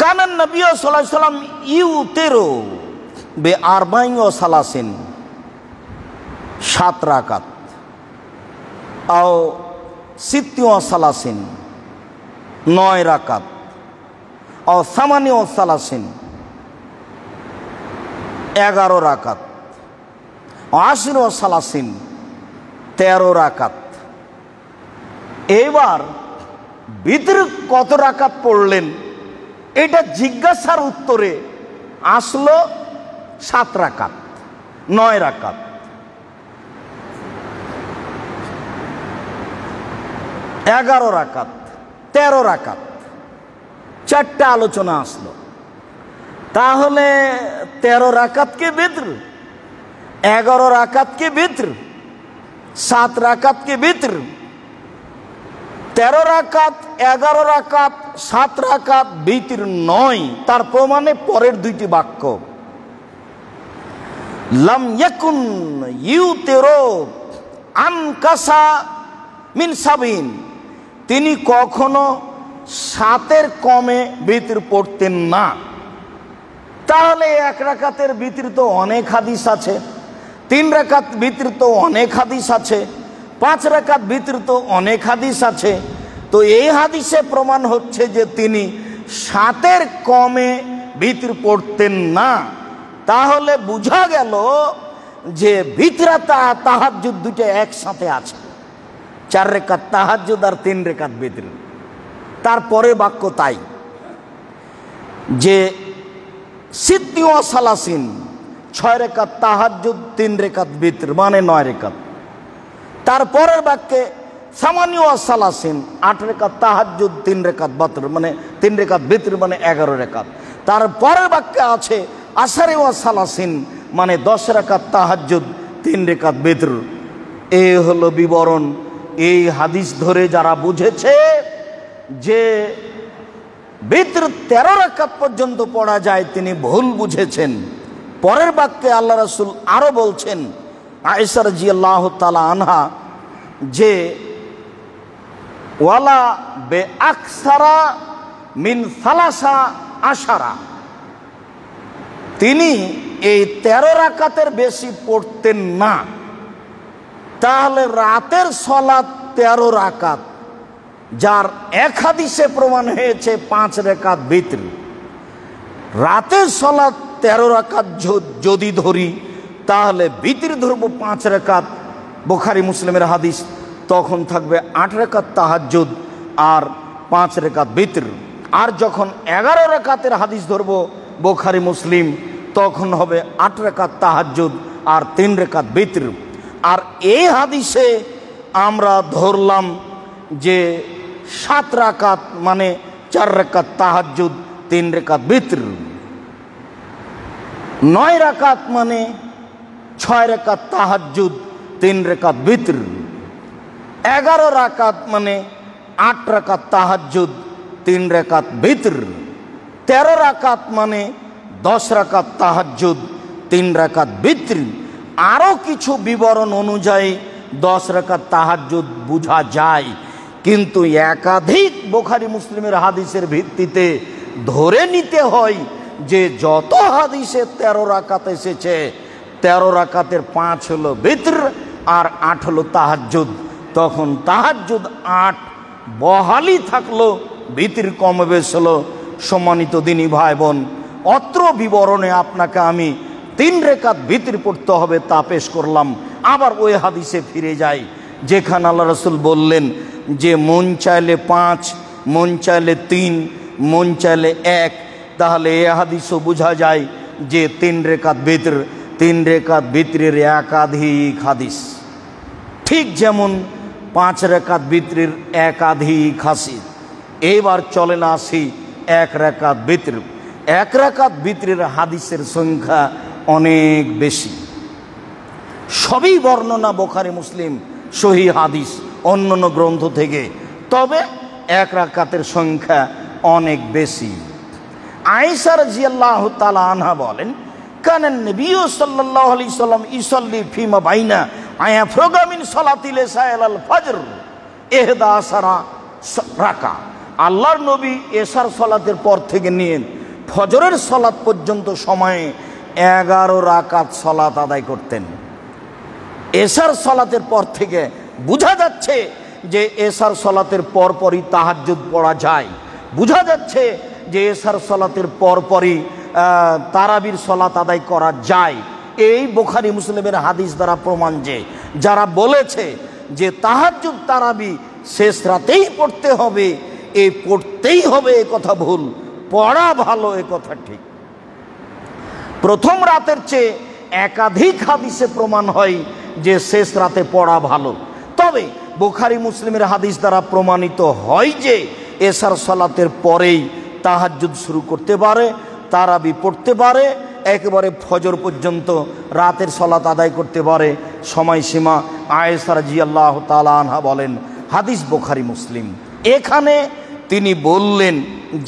কানান নবী সাল্লাল্লাহু আলাইহি সাল্লাম ইউতিরু বে আরবাইন ওয়া সালাসিন, 7 রাকাত, আও সিত্তি ওয়া সালাসিন, 9 রাকাত, আও সামানি ওয়া সালাসিন, 11 রাকাত, আশির ওয়া সালাসিন, 13 রাকাত। এবার বিতর কত রাকাত পড়লেন এটা জিজ্ঞাসার উত্তরে আসলো 7 রাকাত, 9 রাকাত। 11 রাকাত, 13 রাকাত, 4টা আলোচনা আসলো। তাহলে 13 রাকাত কে বিতর, 11 রাকাত কে বিতর, 7 রাকাত কে বিতর, 13 রাকাত, 11 রাকাত, 7 রাকাত বিতর নয়। তার প্রমাণে পরের 2টি বাক্য, লাম ইয়াকুন ইউতিরু আনকাসা মিন সাবিন, তিনি কখনো 7-এর কমে বিতর পড়তেন না। তাহলে 1 রাকাতের বিতর তো অনেক হাদিস আছে, 3 রাকাত বিতর তো অনেক হাদিস আছে, 5 রাকাত বিতর তো অনেক হাদিস আছে। তো এই হাদিসে প্রমাণ হচ্ছে যে তিনি 7-এর কমে বিতর পড়তেন না। তাহলে বোঝা গেল যে বিতরাতা তাহাজ্জুদ দুটো একসাথে আছে, 4 রাকাত তাহাজ্জুদ আর 3 রাকাত বিতর। তারপরে বাক্য তাই যে সিত্তি ওয়া সালাসিন, 6 রাকাত তাহাজ্জুদ, 3 রাকাত বিতর, মানে 9 রাকাত। তারপরের বাক্যে সামানি ওয়া সালাসিন, 8 রাকাত তাহাজ্জুদ, 3 রাকাত বিতর, মানে 3 রাকাত বিতর, মানে 11 রাকাত। তারপরের বাক্যে আছে আশারি ওয়া সালাসিন, মানে 10 রাকাত তাহাজ্জুদ, 3 রাকাত বিতর। এই হলো বিবরণ। এই হাদিস ধরে যারা বুঝেছে যে বিতর 13 রাকাত পর্যন্ত পড়া যায়, তিনি ভুল বুঝেছেন। পরের বাক্যে আল্লাহ রাসূল আরো বলছেন, আয়েশা রাদিয়াল্লাহু তাআলা আনহা, যে ওয়ালা বে আকসারা মিন সালাসা আশারা, তিনি এই 13 রাকাতের বেশি পড়তেন না। তাহলে রাতের সলাত 13 রাকাত, যার এক হাদিসে প্রমাণ হয়েছে 5 রাকাত বিতর। রাতের সলাত 13 রাকাত যদি ধরি, তাহলে বিতর ধরবো 5 রাকাত, বুখারী মুসলিমের হাদিস, তখন থাকবে 8 রাকাত তাহাজ্জুদ আর 5 রাকাত বিতর। আর যখন 11 রাকাতের হাদিস ধরবো বুখারী মুসলিম, তখন হবে 8 রাকাত তাহাজ্জুদ আর 3 রাকাত বিতর। আর এই হাদিসে আমরা ধরলাম যে 7 রাকাত, মানে 4 রাকাত তাহাজ্জুদ, 3 রাকাত বিতর। 9 রাকাত মানে 6 রাকাত তাহাজ্জুদ, 3 রাকাত বিতর। 11 রাকাত মানে 8 রাকাত তাহাজ্জুদ, 3 রাকাত বিতর। 13 রাকাত মানে 10 রাকাত তাহাজ্জুদ, 3 রাকাত বিতর। আরও কিছু বিবরণ অনুযায়ী 10 রাকাত তাহাজ্জুদ বোঝা যায়, কিন্তু একাধিক বুখারী মুসলিমের হাদিসের ভিত্তিতে ধরে নিতে হয় যে যত হাদিসে 13 রাকাত এসেছে, 13 রাকাতের 5 হলো বিতর আর 8 হলো তাহাজ্জুদ। তখন তাহাজ্জুদ 8 বহালি থাকলো, বিতর কমে বেশ হলো। সম্মানিত দিনী ভাই বোন, অত্র বিবরণে আপনাকে আমি 3 রাকাত বিতর পড়তে হবে তা পেশ করলাম। আবার ওই হাদিসে ফিরে যাই যেখানে আল্লাহ রাসূল বললেন যে মন চাইলে 5, মন চাইলে 3, মন চাইলে 1। তাহলে এ হাদিসও বোঝা যায় যে 3 রাকাত বিতর, 3 রাকাত বিতরের একাধিক হাদিস। ঠিক যেমন 5 রাকাত বিতরের একাধিক হাদিস। এবার চলেন আসি 1 রাকাত বিতর। 1 রাকাত বিতরের হাদিসের সংখ্যা অনেক বেশি, সবই বর্ণনা বুখারী মুসলিম সহিহ হাদিস অন্যান্য গ্রন্থ থেকে। তবে 1 রাকাতের সংখ্যা অনেক বেশি। আয়েশা রাদিয়াল্লাহু তাআলা আনহা বলেন, কানান নবী সাল্লাল্লাহু আলাইহি সাল্লাম ইসাল্লি ফিমা বাইনা আয়াফরুগা মিন সালাতিল ইশা ইলাল ফজর 11 রাকা। আল্লাহর নবী এশার সালাতের পর থেকে নিয়ে ফজরের সালাত পর্যন্ত সময়ে 11 রাকাত সালাত আদায় করতেন। এশার সালাতের পর থেকে বোঝা যাচ্ছে যে এশার সালাতের পরপরই তাহাজ্জুদ পড়া যায়। বোঝা যাচ্ছে যে এশার সালাতের পরপরই তারাবির সালাত আদায় করা যায়। এই বুখারী মুসলিমের হাদিস দ্বারা প্রমাণ যে যারা বলেছে যে তাহাজ্জুদ তারাবি শেষ রাতেই পড়তে হবে, এই পড়তেই হবে এ কথা ভুল, পড়া ভালো এ কথা ঠিক। প্রথম রাতের চেয়ে একাধিক হাদিসে প্রমাণ হয় যে শেষ রাতে পড়া ভালো। তবে বুখারী মুসলিমের হাদিস দ্বারা প্রমাণিত হয় যে এশার সালাতের পরেই তাহাজ্জুদ শুরু করতে পারে, তারাবি পড়তে পারে, একেবারে ফজর পর্যন্ত রাতের সালাত আদায় করতে পারে। সময়সীমা আয়েশা রাদিয়াল্লাহু তাআলা আনহা বলেন, হাদিস বুখারী মুসলিম। এখানে তিনি বললেন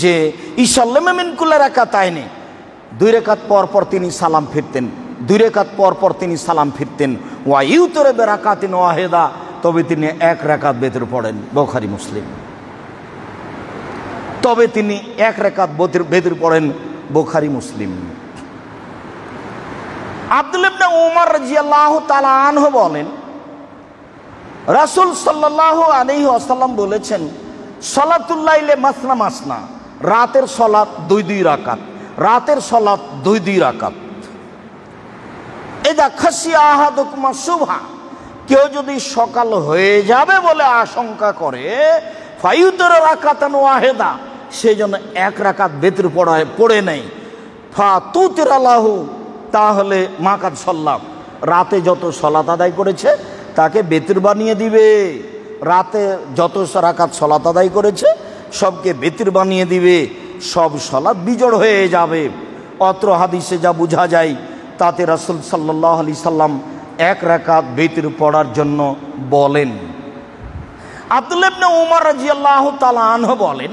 যে ইসাল্লামু মিন কুল্লি রাকাতাইনি, 2 রাকাত পর পর তিনি সালাম ফিরতেন, 2 রাকাত পর পর তিনি সালাম ফিরতেন। ওয়া ইউতরে বিরাকাতিন ওয়াহিদা, তবে তিনি 1 রাকাত বিতর পড়েন, বুখারী মুসলিম। তবে তিনি 1 রাকাত বিতর পড়েন, বুখারী মুসলিম। আব্দুল্লাহ ইবনে উমর রাদিয়াল্লাহু তাআলা আনহু বলেন, রাসূল সাল্লাল্লাহু আলাইহি ওয়াসাল্লাম বলেছেন, সালাতুল লাইলে মাসনা মাসনা, রাতের সালাত 2 রাকাত, রাতের সালাত 2 রাকাত। ইদা খাশিয়া আহাদুকুম সুবহা, কেউ যদি সকাল হয়ে যাবে বলে আশঙ্কা করে, ফায়ুতর রাকাতান ওয়াহিদা, সেজন্য 1 রাকাত বিতর পড়ে নেই। ফাতুতিরালাহু, তাহলে মাকাদ সাল্লাম, রাতে যত সালাত আদায় করেছে তাকে বিতর বানিয়ে দিবে। রাতে যত রাকাত সালাত আদায় করেছে সবকে বিতর বানিয়ে দিবে, সব সালাত বিজড় হয়ে যাবে। অত্র হাদিসে যা বোঝা যায় তাতে রাসূল সাল্লাল্লাহু আলাইহি সাল্লাম 1 রাকাত বিতর পড়ার জন্য বলেন। আব্দুল্লাহ ইবনে উমর রাদিয়াল্লাহু তাআলা আনহু বলেন,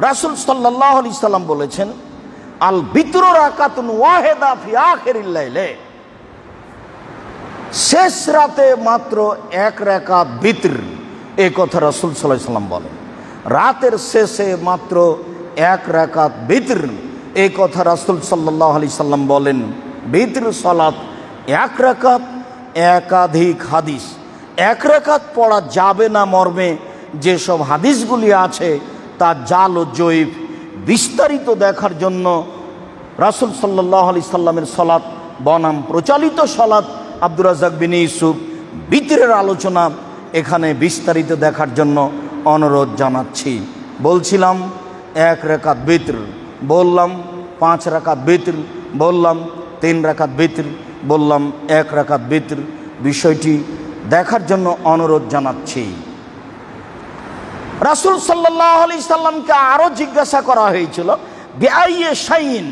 রাসূল সাল্লাল্লাহু আলাইহি সাল্লাম বলেছেন, আল বিতরু রাকাতুন ওয়াহিদা ফি আখিরিল লাইলে, শেষ রাতে মাত্র 1 রাকাত বিতর, এই কথা রাসূল সাল্লাল্লাহু আলাইহি সাল্লাম বলেন। রাতের শেষে মাত্র 1 রাকাত বিতর, এই কথা রাসূল সাল্লাল্লাহু আলাইহি সাল্লাম বলেন। বিতর সালাত 1 রাকাত, একাধিক হাদিস 1 রাকাত পড়া যাবে না মর্মে যেসব হাদিসগুলি আছে তা জাল ও জয়ীফ। বিস্তারিত দেখার জন্য রাসূল সাল্লাল্লাহু আলাইহি সাল্লামের সালাত বনাম প্রচলিত সালাত আব্দুর রাজ্জাক বিন ইউসুফ বিতরের আলোচনা এখানে বিস্তারিত দেখার জন্য অনুরোধ জানাচ্ছি। বলছিলাম 1 রাকাত বিতর, বললাম 5 রাকাত বিতর, বললাম 3 রাকাত বিতর, বললাম 1 রাকাত বিতর। বিষয়টি দেখার জন্য অনুরোধ জানাচ্ছি। রাসূল সাল্লাল্লাহু আলাইহি সাল্লামকে আরো জিজ্ঞাসা করা হয়েছিল বিআইয়ি শাইইন,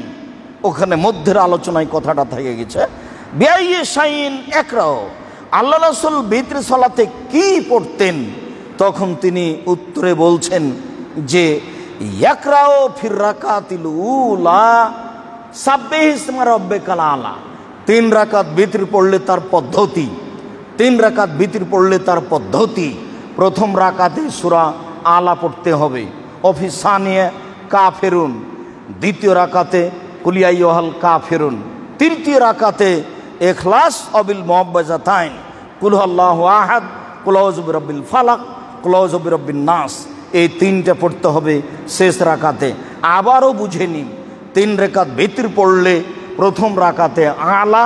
ওখানে মধ্যের আলোচনায় কথাটা থেকে গেছে, বিআইয়ি শাইইন ইকরাউ, আল্লাহ রাসূল বিতর সালাতে কি পড়তেন তখন তিনি উত্তরে বলছেন যে ইয়াকরাও ফির রাকাতিল উলা সাব্বিহ ইসমা রাব্বিকাল আলা। 3 রাকাত বিতর পড়লে তার পদ্ধতি, 3 রাকাত বিতর পড়লে তার পদ্ধতি, প্রথম রাকাতে সূরা আলা পড়তে হবে, অফিসানিয়া কাফিরুন, দ্বিতীয় রাকাতে কুল ইয়া আইয়ুহাল কাফিরুন, তৃতীয় রাকাতে ইখলাস অবিল মুআব্বাজাতাইন কুল হুয়াল্লাহু আহাদ, কুল আউযু বিরাব্বিল ফালাক, কুল আউযু বিরাব্বিন নাস। এই 3টা পড়তে হবে শেষ রাকাতে। আবারও বুঝে নিন, 3 রাকাত বিতর পড়লে প্রথম রাকাতে আলা,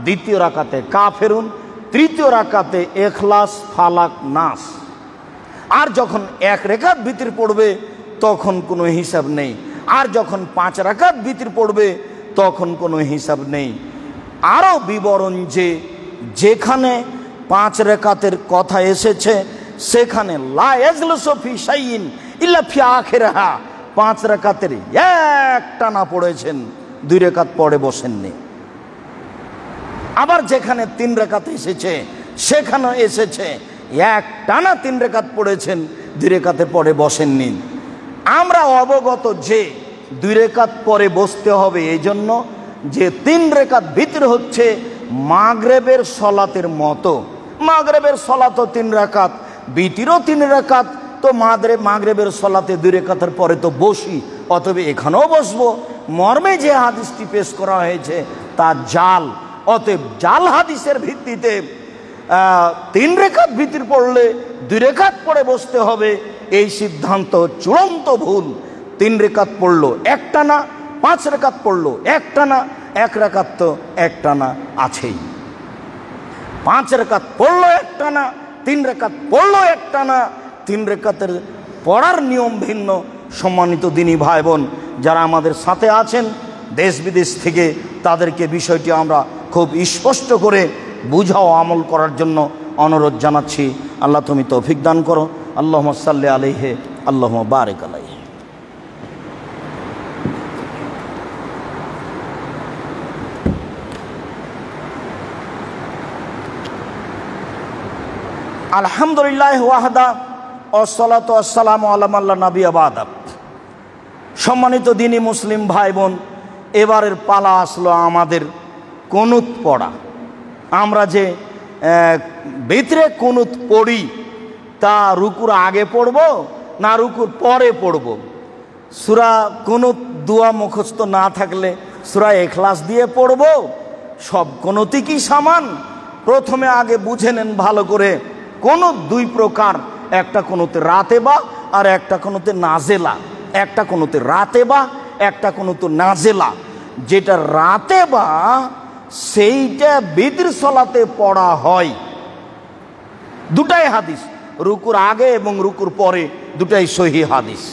দ্বিতীয় রাকাতে কাফিরুন, তৃতীয় রাকাতে ইখলাস ফালাক নাস। আর যখন 1 রাকাত বিতর পড়বে তখন কোনো হিসাব নেই, আর যখন 5 রাকাত বিতর পড়বে তখন কোনো হিসাব নেই। আরও বিবরণ যে যেখানে 5 রাকাতের কথা এসেছে সেখানে লা ইয়াজলিসু ফি শাইইন ইল্লা ফি আখিরিহা, 5 রাকাতের একটানা পড়েছেন, 2 রাকাত পরে বসেননি। আবার যেখানে 3 রাকাত এসেছে সেখানে এসেছে একটানা 3 রাকাত পড়েছেন, 2 রাকাতের পরে বসেননি। আমরা অবগত যে 2 রাকাত পরে বসতে হবে, এই জন্য যে 3 রাকাত ভিতর হচ্ছে মাগরিবের সলাতের মতো। মাগরিবের সলাতও 3 রাকাত, বিতিরও 3 রাকাত, তো মাগরিবের সলাতে 2 রাকাতের পরে তো বসি, অতএব এখানেও বসবো। মর্মে যে হাদিসটি পেশ করা হয়েছে তা জাল, অতএব জাল হাদিসের ভিত্তিতে 3 রাকাত ভিতর পড়লে 2 রাকাত পরে বসতে হবে, এই সিদ্ধান্ত চূড়ান্ত ভুল। 3 রাকাত পড়লো একটানা, 5 রাকাত পড়লো একটানা, 1 রাকাত তো একটানা আছেই। 5 রাকাত পড়লো একটানা, 3 রাকাত পড়লো একটানা, 3 রাকাতের পড়ার নিয়ম ভিন্ন। সম্মানিত দিনী ভাই বোন যারা আমাদের সাথে আছেন দেশ বিদেশ থেকে, তাদেরকে বিষয়টি আমরা খুব স্পষ্ট করে বুঝাও আমল করার জন্য অনুরোধ জানাচ্ছি। আল্লাহ তুমি তৌফিক দান করো। আল্লাহুম্মা সাল্লি আলাইহি, আল্লাহুম্মা বারিক আলাইহি। আলহামদুলিল্লাহ ওয়াহদা ওয়াসসালাতু ওয়াসসালামু আলা মান লা নাবিয়্যা বা'দা। সম্মানিত দিনী মুসলিম ভাই বোন, এবারের পালা আসলো আমাদের কুনুত পড়া। আমরা যে ভিতরে কুনুত পড়ি তা রুকুর আগে পড়ব না রুকুর পরে পড়ব? সূরা কুনুত দোয়া মুখস্থ না থাকলে সূরা ইখলাস দিয়ে পড়ব? সব কুনুতই কি সমান? প্রথমে আগে বুঝে নেন ভালো করে, কুনুত 2 প্রকার, একটা কুনুতে রাতেবা আর একটা কুনুতে নাজেলা। একটা কুনুতে রাতেবা, একটা কুনুতে নাজেলা। যেটা রাতেবা সেইটা বিতর সলাতে পড়া হয়। দুটাই হাদিস, রুকুর আগে এবং রুকুর পরে, দুটাই সহিহ হাদিস।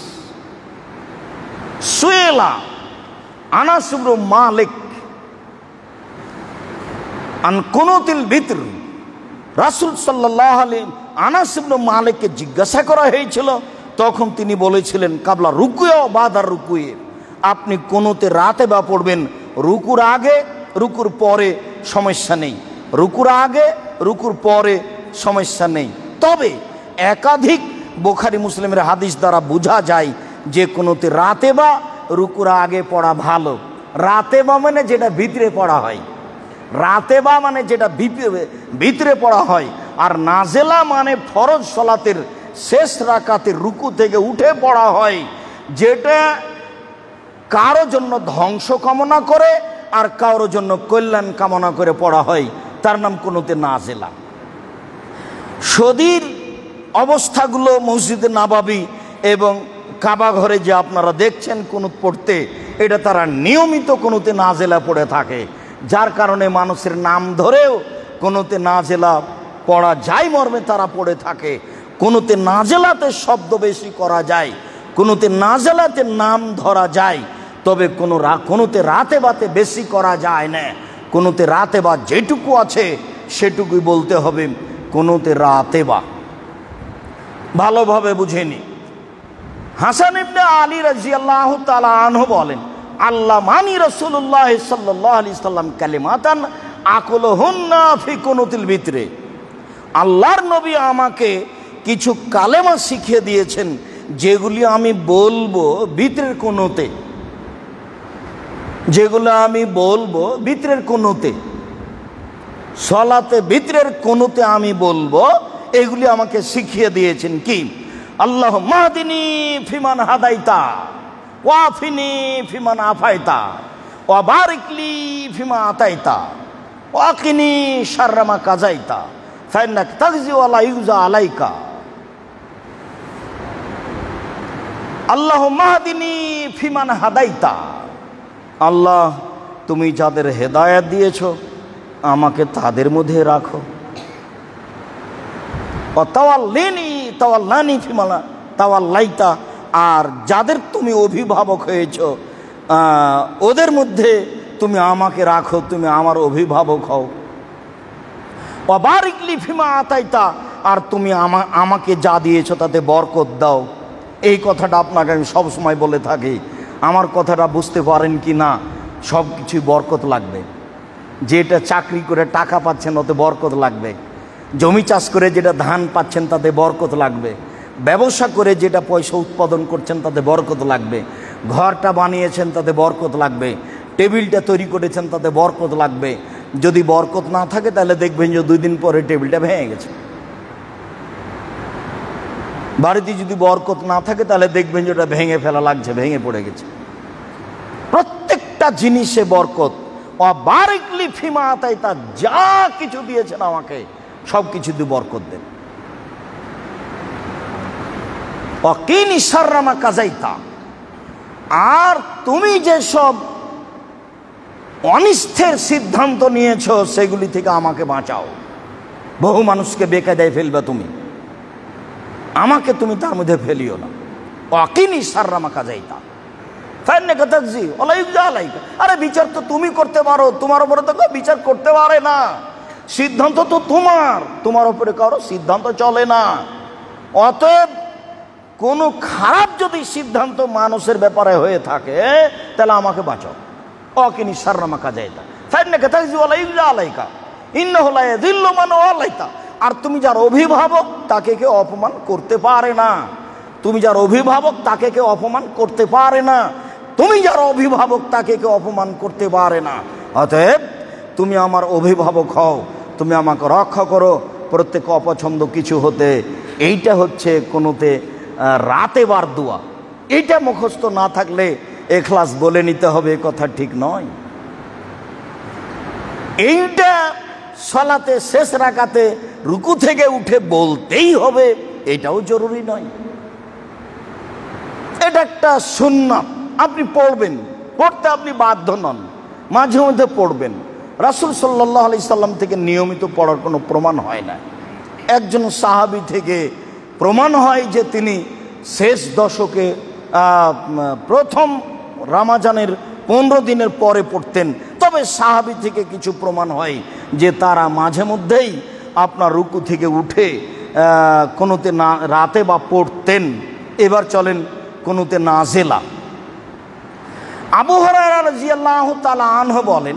সুয়েলা আনাস ইবনে মালিক আন কুনুতিল বিতর, রাসূল সাল্লাল্লাহু আলাইহি আনাস ইবনে মালিককে জিজ্ঞাসা করা হয়েছিল, তখন তিনি বলেছিলেন কাবলা রুকুয়ে ও বাদার রুকুয়ে, আপনি কুনুতে রাতে বা পড়বেন, রুকুর আগে রুকুর পরে সমস্যা নেই, রুকুর আগে রুকুর পরে সমস্যা নেই। তবে একাধিক বুখারী মুসলিমের হাদিস দ্বারা বোঝা যায় যে কুনুতে রাতে বা রুকুর আগে পড়া ভালো। রাতে বা মানে যেটা ভিতরে পড়া হয়, রাতে বা মানে যেটা ভিতরে পড়া হয়, আর নাজেলা মানে ফরজ সলাতের শেষ রাকাতের রুকু থেকে উঠে পড়া হয়, যেটা কারো জন্য ধ্বংস কামনা করে আর কারোর জন্য কল্যাণ কামনা করে পড়া হয়, তার নাম কুনুতে নাজেলা। সদীর অবস্থাগুলো মসজিদে নাবাবী এবং কাবা ঘরে যে আপনারা দেখছেন কুনুত পড়তে, এটা তারা নিয়মিত কুনুতে নাজেলা পড়ে থাকে, যার কারণে মানুষের নাম ধরেও কুনুতে নাজেলা পড়া যায় মর্মে তারা পড়ে থাকে। কুনুতে নাজেলাতে শব্দ বেশি করা যায়, কুনুতে নাজেলাতে নাম ধরা যায়, তবে কুনুতে রাতে বাতে বেশি করা যায় না। কুনুতে রাতে বা যেটুকু আছে সেটুকুই বলতে হবে কুনুতে রাতে বা। ভালোভাবে বুঝেনি। হাসান ইবনে আলী রাদিয়াল্লাহু তাআলা আনহু বলেন, আল্লামানি রাসূলুল্লাহ সাল্লাল্লাহু আলাইহি সাল্লাম কালিমাতান আকুলুহুন্না ফি কুনুতিল বিতরে। আল্লাহর নবী আমাকে কিছু কালেমা শিখিয়ে দিয়েছেন, যেগুলি আমি বলবো ভিতরের কোণতে, যেগুলো আমি বলবো ভিতরের কোণতে, সলাতে ভিতরের কোণতে আমি বলবো, এগুলি আমাকে শিখিয়ে দিয়েছেন। কি? আল্লাহ মাহদিনী ফিমান হাদাইতা ওয়াফিনি ফিমান আফাইতা ওয়া বারিকলি ফিমা আতাইতা ওয়াকিনি শাররা মা কাজাইতা ফাইন্নাক তাগজি ওয়ালা ইউজা আলাইকা। আল্লাহ মাহদিনী ফিমান হাদাইতা, আল্লাহ তুমি যাদের হেদায়েত দিয়েছো আমাকে তাদের মধ্যে রাখো। তাওয়াল্লিনি তাওয়াল্লানি ফিমা তাওয়াল্লাইতা, আর যাদের তুমি অভিভাবক হয়েছো ওদের মধ্যে তুমি আমাকে রাখো, তুমি আমার অভিভাবক হও। বারিকলি ফিমা আতাইতা, আর তুমি আমাকে যা দিয়েছো তাতে বরকত দাও। এই কথাটা আপনাকে আমি সবসময় বলে থাকি, আমার কথাটা বুঝতে পারেন কি না? সব কিছুই বরকত লাগবে। যেটা চাকরি করে টাকা পাচ্ছেন ওতে বরকত লাগবে, জমি চাষ করে যেটা ধান পাচ্ছেন তাতে বরকত লাগবে, ব্যবসা করে যেটা পয়সা উৎপাদন করছেন তাতে বরকত লাগবে, ঘরটা বানিয়েছেন তাতে বরকত লাগবে, টেবিলটা তৈরি করেছেন তাতে বরকত লাগবে। যদি বরকত না থাকে তাহলে দেখবেন যে 2 দিন পরে টেবিলটা ভেঙে গেছে। বাড়িতে যদি বরকত না থাকে তাহলে দেখবেন যে ওটা ভেঙে ফেলা লাগছে, ভেঙে পড়ে গেছে। প্রত্যেকটা জিনিসে বরকত। বারিকলি ফিমা আতাইতা, যা কিছু দিয়েছেন আমাকে সব কিছু দিয়ে বরকত দেন। ওয়াকিনি শাররা মা কাজাইতা, আর তুমি যেসব অনিষ্টের সিদ্ধান্ত নিয়েছো সেগুলি থেকে আমাকে বাঁচাও। বহু মানুষকে বেকায়দায় ফেলবে তুমি, আমাকে তুমি তার মধ্যে ফেলিও না। ওয়াকিনি শাররা মা কাজাইতা ফাইন্নাকা তাগজি ওয়ালা ইউজা আলাইকা। আরে বিচার তো তুমি করতে পারো, তোমার উপরে তো কেউ বিচার করতে পারে না। সিদ্ধান্ত তো তোমার উপরে কারো সিদ্ধান্ত চলে না। অতএব কোনো খারাপ যদি সিদ্ধান্ত মানুষের ব্যাপারে হয়ে থাকে তাহলে আমাকে বাঁচাও। ওয়াকিনি শাররা মা কাজাইতা ফাইন্নাকা তাগজি ওয়ালা ইউজা আলাইকা ইন্নাহু লা ইয়াযিল্লু মান ওয়ালাইতা। আর তুমি যার অভিভাবক তাকে কেউ অপমান করতে পারে না। তুমি যার অভিভাবক তাকে কেউ অপমান করতে পারে না। তুমি যার অভিভাবক তাকে কেউ অপমান করতে পারে না। অতএব তুমি আমার অভিভাবক হও, তুমি আমাকে রক্ষা করো প্রত্যেক অপছন্দ কিছু হতে। এইটা হচ্ছে কোনোতে রাতে বার দোয়া। এইটা মুখস্থ না থাকলে এখলাস বলে নিতে হবে, কথা ঠিক নয়। এইটা সালাতে শেষ রাকাতে রুকু থেকে উঠে বলতেই হবে, এটাও জরুরি নয়। এটা একটা সুন্নাত, আপনি পড়বেন, পড়তে আপনি বাধ্য নন, মাঝে মধ্যে পড়বেন। রাসূল সাল্লাল্লাহু আলাইহি সাল্লাম থেকে নিয়মিত পড়ার কোনো প্রমাণ হয় না। একজন সাহাবী থেকে প্রমাণ হয় যে তিনি শেষ দশকে প্রথম রমজানের 15 দিনের পরে পড়তেন। তবে সাহাবী থেকে কিছু প্রমাণ হয় যে তারা মাঝে মধ্যেই আপনার রুকু থেকে উঠে কোনোতে না রাতে বা পড়তেন। এবার চলেন কোনোতে নাজেলা। আবু হুরায়রা রাদিয়াল্লাহু তাআলা আনহু বলেন,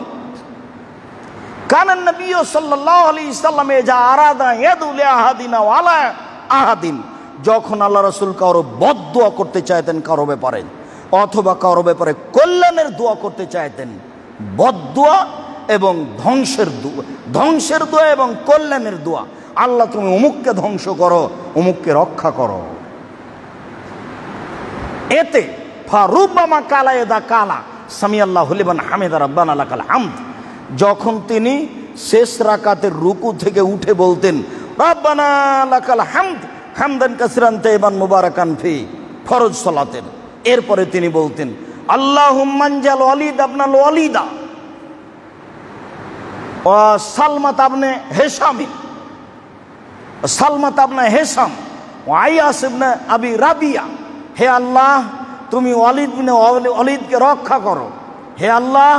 কানান নবী সাল্লাল্লাহু আলাইহি সাল্লাম ইজা আরাদা ইয়াদু লি আহাদিনা ওয়ালা আহাদিন, যখন আল্লাহ রাসূল কারো বদদুয়া করতে চাইতেন কারো ব্যাপারে, অথবা কারো ব্যাপারে কল্যাণের দোয়া করতে চাইতেন, বদদুয়া এবং ধ্বংসের দোয়া এবং কল্যাণের দোয়া, আল্লাহ তুমি অমুককে ধ্বংস করো, অমুককে রক্ষা করো। এতে ফারুব্বামা কালা এদা কালা সামিআল্লাহু লিমান হামিদা রাব্বানা লাকাল হামদ, যখন তিনি শেষ রাকাতের রুকু থেকে উঠে বলতেন রাব্বানা লাকাল হামদ হামদান কাসিরান তাইবান মুবারাকান ফি, ফরজ সালাতের, এরপরে তিনি বলতেন আল্লাহুম্মা আনজাল ওয়ালিদ ইবনাল ওয়ালিদা ওয়া সালমাত ইবনে হিশাম, সালমাত ইবনে হিশাম ওয়া আয়াস ইবনে আবি রাবিয়া, হে আল্লাহ তুমি ওয়ালিদ ইবনে ওয়ালিদকে রক্ষা করো, হে আল্লাহ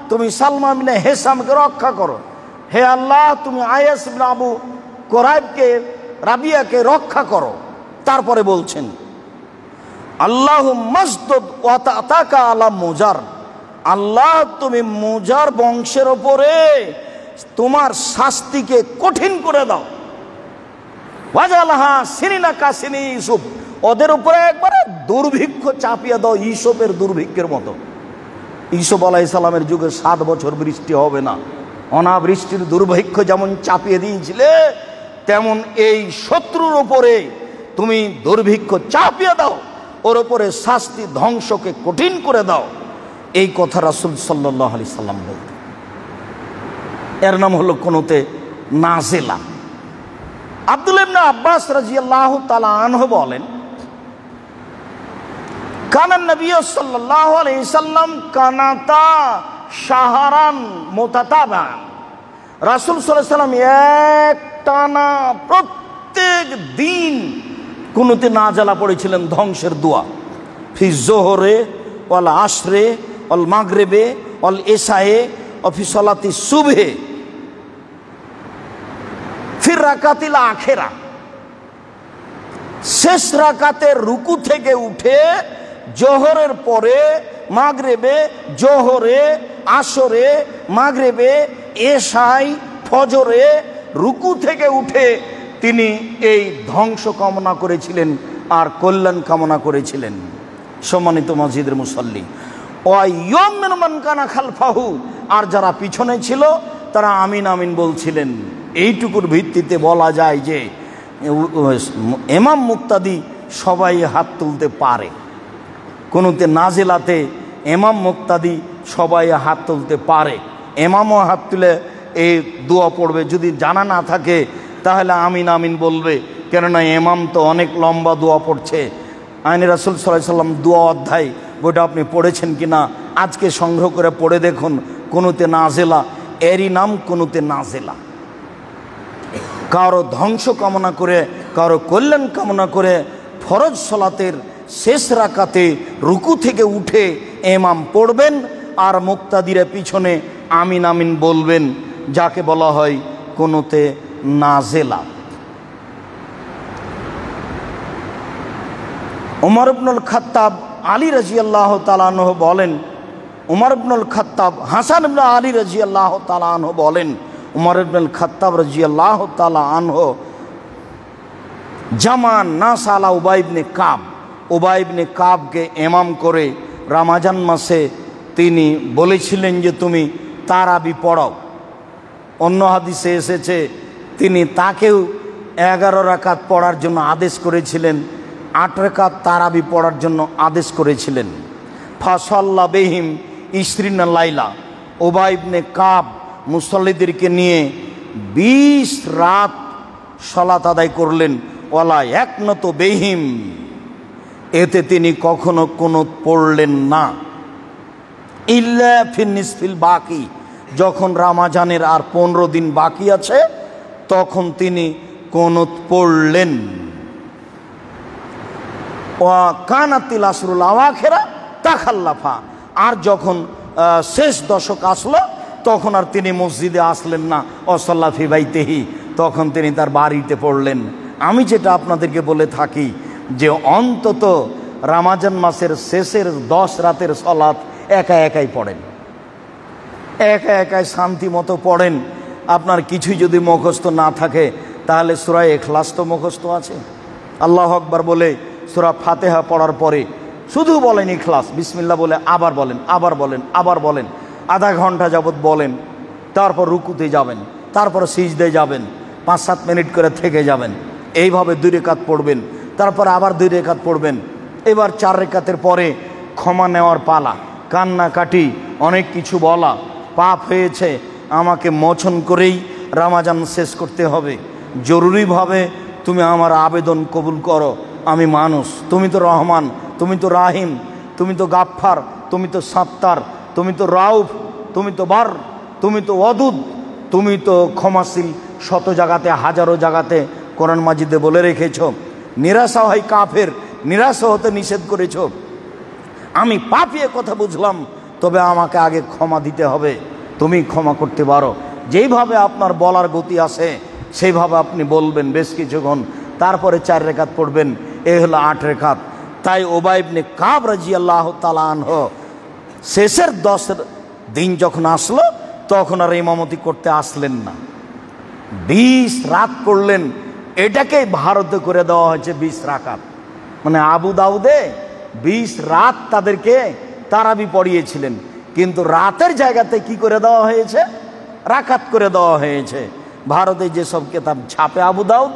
তুমি সালমা ইবনে হিশামকে রক্ষা করো, হে আল্লাহ তুমি আয়াস ইবনে আবু কুরাইবকে রাবিয়াকে রক্ষা করো। তারপরে বলছেন আল্লাহুম্মা আসদুদ ওয়া তা'তাকা আলা মুজার, আল্লাহ তুমি মুজার বংশের ওপরে তোমার শাস্তিকে কঠিন করে দাও। ওয়াজালাহা সিনিনা কাসিনি ইউসুফ, ওদের উপরে একবারে দুর্ভিক্ষ চাপিয়ে দাও ইউসুফের দুর্ভিক্ষের মতো। ইউসুফ আলাইহিস সালামের যুগে 7 বছর বৃষ্টি হবে না, অনাবৃষ্টির দুর্ভিক্ষ যেমন চাপিয়ে দিয়েছিলে, তেমন এই শত্রুর উপরে তুমি দুর্ভিক্ষ চাপিয়ে দাও, ওর উপরে শাস্তি ধ্বংসকে কঠিন করে দাও। এই কথা রাসূল সাল্লাল্লাহু আলাইহি সাল্লাম বলতেন। এর নাম হলো কুনুতে নাজিলা। আব্দুল্লাহ ইবনে আব্বাস রাদিয়াল্লাহু তাআলা আনহু বলেন, কানা নবী সাল্লাল্লাহু আলাইহি সাল্লাম কানাতা শাহরান মুতাতাবান, রাসূল সাল্লাল্লাহু আলাইহি সাল্লাম একটানা প্রত্যেক দিন কুনুতে নাজিলা পড়েছিলেন ধ্বংসের দোয়া। ফি যোহরে ওয়াল আসরে ওয়াল মাগরিবে ওয়াল ইশায়ে ওয়া ফি সালাতি সুবহে ফির রাকাতিল আখিরা, শেষ রাকাতের রুকু থেকে উঠে জোহরের পরে মাগরিবে, জোহরে, আসরে, মাগরিবে, এশায়, ফজরে রুকু থেকে উঠে তিনি এই ধ্বংস কামনা করেছিলেন আর কল্যাণ কামনা করেছিলেন। সম্মানিত মসজিদের মুসল্লি, ওয়াইয়ুমিন মান কানা খালফাহু, আর যারা পিছনে ছিল তারা আমিন আমিন বলছিলেন। এইটুকুর ভিত্তিতে বলা যায় যে ইমাম মুক্তাদি সবাই হাত তুলতে পারে। কুনুতে নাজিলাতে ইমাম মুক্তাদি সবাই হাত তুলতে পারে। ইমামও হাত তুলে এই দোয়া পড়বে, যদি জানা না থাকে তাহলে আমিন আমিন বলবে, কেননা ইমাম তো অনেক লম্বা দোয়া পড়ছে। আইনে রাসূল সাল্লাল্লাহু আলাইহি সাল্লাম দোয়া অধ্যায়, বইটা আপনি পড়েছেন কিনা আজকে সংগ্রহ করে পড়ে দেখুন। কুনুতে নাজিলা, এরই নাম কুনুতে নাজিলা। কারো ধ্বংস কামনা করে, কারো কল্যাণ কামনা করে ফরজ সালাতের শেষ রাকাতে রুকু থেকে উঠে ইমাম পড়বেন আর মুক্তাদিরা পিছনে আমিন আমিন বলবেন, যাকে বলা হয় কুনুতে নাজিলা। উমর ইবনুল খাত্তাব আলী রাদিয়াল্লাহু তাআলা আনহু বলেন, উমর ইবনুল খাত্তাব হাসান ইবনে আলী রাদিয়াল্লাহু তাআলা আনহু বলেন, উমর ইবনুল খাত্তাব রাদিয়াল্লাহু তাআলা আনহু জামান নাস আলা উবাই ইবনে কাব, উবাই ইবনে কাবকে ইমাম করে রমজান মাসে তিনি বলেছিলেন যে তুমি তারাবি পড়াও। অন্য হাদিসে এসেছে তিনি তাকেও 11 রাকাত পড়ার জন্য আদেশ করেছিলেন, 8 রাকাত তারাবি পড়ার জন্য আদেশ করেছিলেন। ফাসাল্লা বিহিম ইসরিনা লাইলা, উবাই ইবনে কাব মুসল্লিদেরকে নিয়ে 20 রাত সালাত আদায় করলেন। ওয়ালা একনত বিহিম, এতে তিনি কখনো কুনুত পড়লেন না। ইল্লা ফিন নিসফিল বাকি, যখন রমজানের আর 15 দিন বাকি আছে তখন তিনি কুনুত পড়লেন। ওয়া কানাতিল আসরুল আওয়াখিরা তাখাল্লাফা, আর যখন শেষ দশক আসলো তখন আর তিনি মসজিদে আসলেন না। ওয়াসাল্লা ফি বাইতিহি, তখন তিনি তার বাড়িতে পড়লেন। আমি যেটা আপনাদেরকে বলে থাকি যে অন্তত রমজান মাসের শেষের 10 রাতের সালাত একা একাই পড়েন, একা একাই শান্তি মতো পড়েন। আপনার কিছুই যদি মুখস্থ না থাকে তাহলে সূরা ইখলাস তো মুখস্থ আছে। আল্লাহু আকবার বলে সূরা ফাতিহা পড়ার পরে শুধু বলেন ইখলাস, বিসমিল্লাহ বলে আবার বলেন, আবার বলেন, আবার বলেন, আধা ঘন্টা যাবৎ বলেন। তারপর রুকুতে যাবেন, তারপর সিজদায় যাবেন, 5-7 মিনিট করে থেকে যাবেন। এইভাবে 2 রাকাত পড়বেন, তারপর আবার 2 রাকাত পড়বেন। এবার 4 রাকাতের পরে ক্ষমা নেওয়ার পালা, কান্নাকাটি, অনেক কিছু বলা, পাপ হয়েছে আমাকে মোচন করেই রমজান শেষ করতে হবে, জরুরিভাবে তুমি আমার আবেদন কবুল করো। আমি মানুষ, তুমি তো রহমান, তুমি তো রাহিম, তুমি তো গাফফার, তুমি তো সাত্তার, তুমি তো রাউফ, তুমি তো বার, তুমি তো ওয়াদুদ, তুমি তো ক্ষমাশীল। শত জায়গাতে, হাজারো জায়গাতে কোরআন মাজিদে বলে রেখেছ। নিরাশা হয় কাফের, নিরাশা হতে নিষেধ করেছ। আমি পাপী কথা বুঝলাম, তবে আমাকে আগে ক্ষমা দিতে হবে, তুমি ক্ষমা করতে পারো। যেইভাবে আপনার বলার গতি আসে সেইভাবে আপনি বলবেন বেশ কিছুক্ষণ, তারপরে 4 রাকাত পড়বেন। এই হলো 8 রাকাত। তাই উবাই ইবনে কাব রাদিয়াল্লাহু তাআলা আনহু শেষের 10 দিন যখন আসলো তখন আর ইমামতি করতে আসলেন না, 20 রাত করলেন। এটাকে ভারতে করে দেওয়া হয়েছে 20 রাকাত। মানে আবু দাউদে 20 রাত তাদেরকে তারাবি পড়িয়েছিলেন, কিন্তু রাতের জায়গাতে কি করে দেওয়া হয়েছে? রাকাত করে দেওয়া হয়েছে। ভারতে যেসব কেতাব ছাপে আবু দাউদ,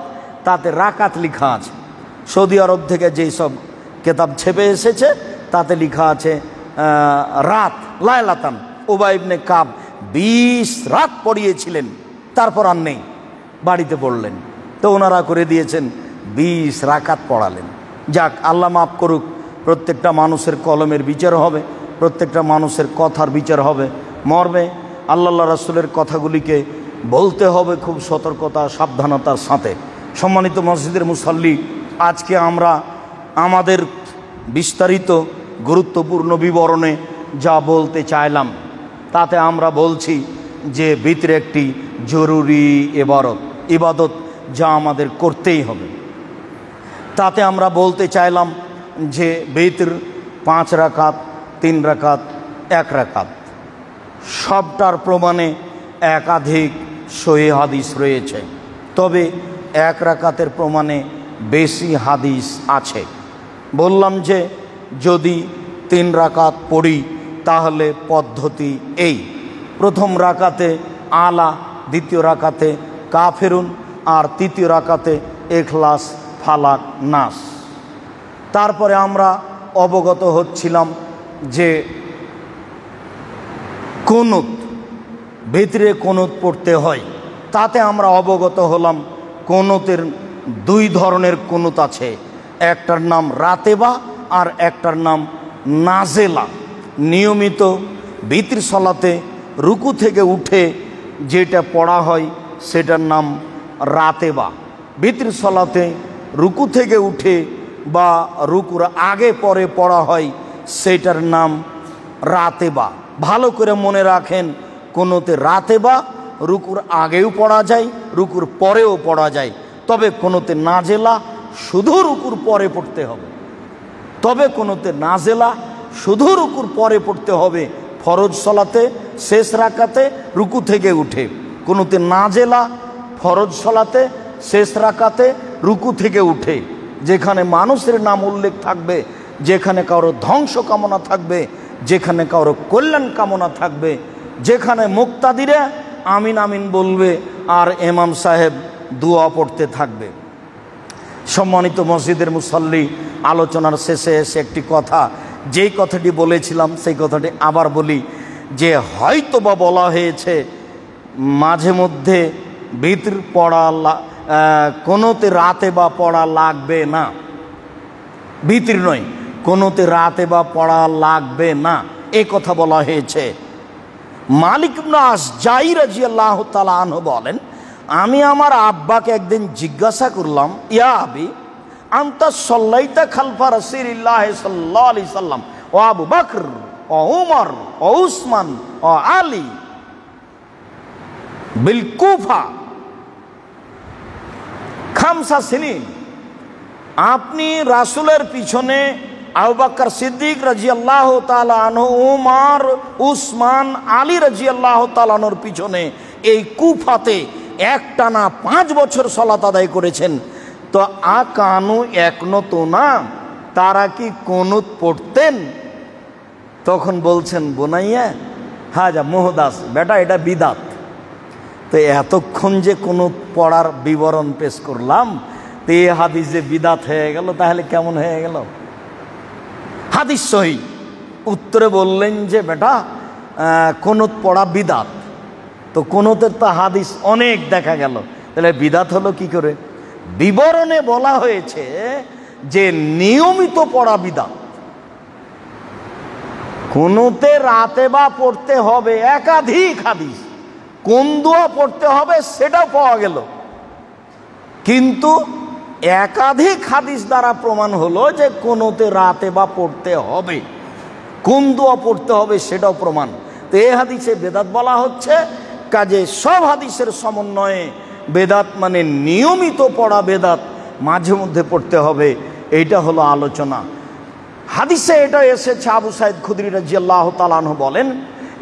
তাতে রাকাত লেখা আছে। সৌদি আরব থেকে যেই সব কেতাব ছেপে এসেছে তাতে লেখা আছে রাত, লায়লাতান। উবাই ইবনে কাব 20 রাত পড়িয়েছিলেন, তারপর আর নেই, বাড়িতে পড়লেন। তো ওনারা করে দিয়েছেন 20 রাকাত পড়ালেন। যাক, আল্লাহ মাফ করুক। প্রত্যেকটা মানুষের কলমের বিচার হবে, প্রত্যেকটা মানুষের কথার বিচার হবে। মর্মে আল্লাহ রাসূলের কথাগুলিকে বলতে হবে খুব সতর্কতা সাবধানতার সাথে। সম্মানিত মসজিদের মুসাল্লি, আজকে আমরা আমাদের বিস্তারিত গুরুত্বপূর্ণ বিবরণে যা বলতে চাইলাম, তাতে আমরা বলছি যে ভিতরে একটি জরুরি ইবাদত যা আমাদের করতেই হবে। তাতে আমরা বলতে চাইলাম যে ভিতর 5 রাকাত, 3 রাকাত, 1 রাকাত, সবটার প্রমাণে একাধিক সহিহ হাদিস রয়েছে। তবে 1 রাকাতের প্রমাণে বেশি হাদিস আছে। বললাম যে যদি 3 রাকাত পড়ি তাহলে পদ্ধতি এই: প্রথম রাকাতে আলা, দ্বিতীয় রাকাতে কাফেরুন, আর তৃতীয় রাকাতে ইখলাস, ফালাক, নাস। তারপরে আমরা অবগত হচ্ছিলাম যে কুনুত, ভিতরে কুনুত পড়তে হয়। তাতে আমরা অবগত হলাম কুনুতের 2 ধরনের কুনুত আছে, একটার নাম রাতেবা আর একটার নাম নাজেলা। নিয়মিত ভিতর সলাতে রুকু থেকে উঠে যেটা পড়া হয় সেটার নাম রাতেবা। ভিতর সলাতে রুকু থেকে উঠে বা রুকুর আগে পরে পড়া হয় সেটার নাম রাতেবা। ভালো করে মনে রাখেন, কোনোতে রাতেবা রুকুর আগেও পড়া যায়, রুকুর পরেও পড়া যায়। তবে কোনোতে নাজেলা শুধু রুকুর পরে পড়তে হবে। শুধু রুকুর পরে পড়তে হবে ফরজ সলাতে শেষ রাকাতে রুকু থেকে উঠে। কোনোতে নাজেলা ফরজ সলাতে শেষ রাকাতে রুকু থেকে উঠে। যেখানে মানুষের নাম উল্লেখ থাকবে, যেখানে কারো ধ্বংস কামনা থাকবে, যেখানে কারো কল্যাণ কামনা থাকবে, যেখানে মুক্তাদিরা আমিন আমিন বলবে আর ইমাম সাহেব দোয়া পড়তে থাকবে। সম্মানিত মসজিদের মুসল্লি, আলোচনার শেষে এসে একটি কথা, যেই কথাটি বলেছিলাম সেই কথাটি আবার বলি, যে হয়তো বা বলা হয়েছে মাঝে মধ্যে ভিতর পড়া কোনোতে রাতে বা পড়া লাগবে না। ভিতর নয়, কোনোতে রাতে বা পড়া লাগবে না, এ কথা বলা হয়েছে। মালিক ইবনে আশজাই রাদিয়াল্লাহু তাআলা আনহু বলেন, আমি আমার আব্বাকে একদিন জিজ্ঞাসা করলাম, ইয়া আবি আনতা সাল্লাইতা খালফা রাসূলিল্লাহ সাল্লাল্লাহু আলাইহি সাল্লাম ও আবু বকর ও উমর ও উসমান ও আলী বিল কুফা খামসা সিনিন। আপনি রাসূলের পিছনে আবু বকর সিদ্দিক রাদিয়াল্লাহু তাআলা আনহু, উমর, উসমান, আলী রাদিয়াল্লাহু তাআলা আনহুর পিছনে এই কুফাতে একটানা 5 বছর সালাত আদায় করেছেন। তো আকানু একনত না, তারা কি কুনুত পড়তেন? তখন বলছেন, বোনাইয়া হাজা মুহদাস, বেটা এটা বিদাত। তো এতক্ষণ যে কুনুত পড়ার বিবরণ পেশ করলাম, তো এই হাদিস যে বিদাত হয়ে গেল, তাহলে কেমন হয়ে গেল? হাদিস সহি। উত্তরে বললেন যে বেটা কুনুত পড়া বিদাত। তো কুনুতের তো হাদিস অনেক দেখা গেল, তাহলে বিদাত হলো কি করে? বিবরণে বলা হয়েছে যে নিয়মিত পড়া বিদাত। কুনুতে রাতে বা পড়তে হবে একাধিক হাদিস, কোন দোয়া পড়তে হবে সেটাও পাওয়া গেল, কিন্তু একাধিক হাদিস দ্বারা প্রমাণ হলো যে কুনুতে রাতে বা পড়তে হবে, কোন দোয়া পড়তে হবে সেটাও প্রমাণ। তো এই হাদিসে বেদাত বলা হচ্ছে, কাজে সব হাদিসের সমন্বয়ে বেদাত মানে নিয়মিত পড়া বেদাত, মাঝে মধ্যে পড়তে হবে, এইটা হলো আলোচনা। হাদিসে এটা এসেছে, আবু সাঈদ খুদরি রাদিয়াল্লাহু তাআলা আনহু বলেন,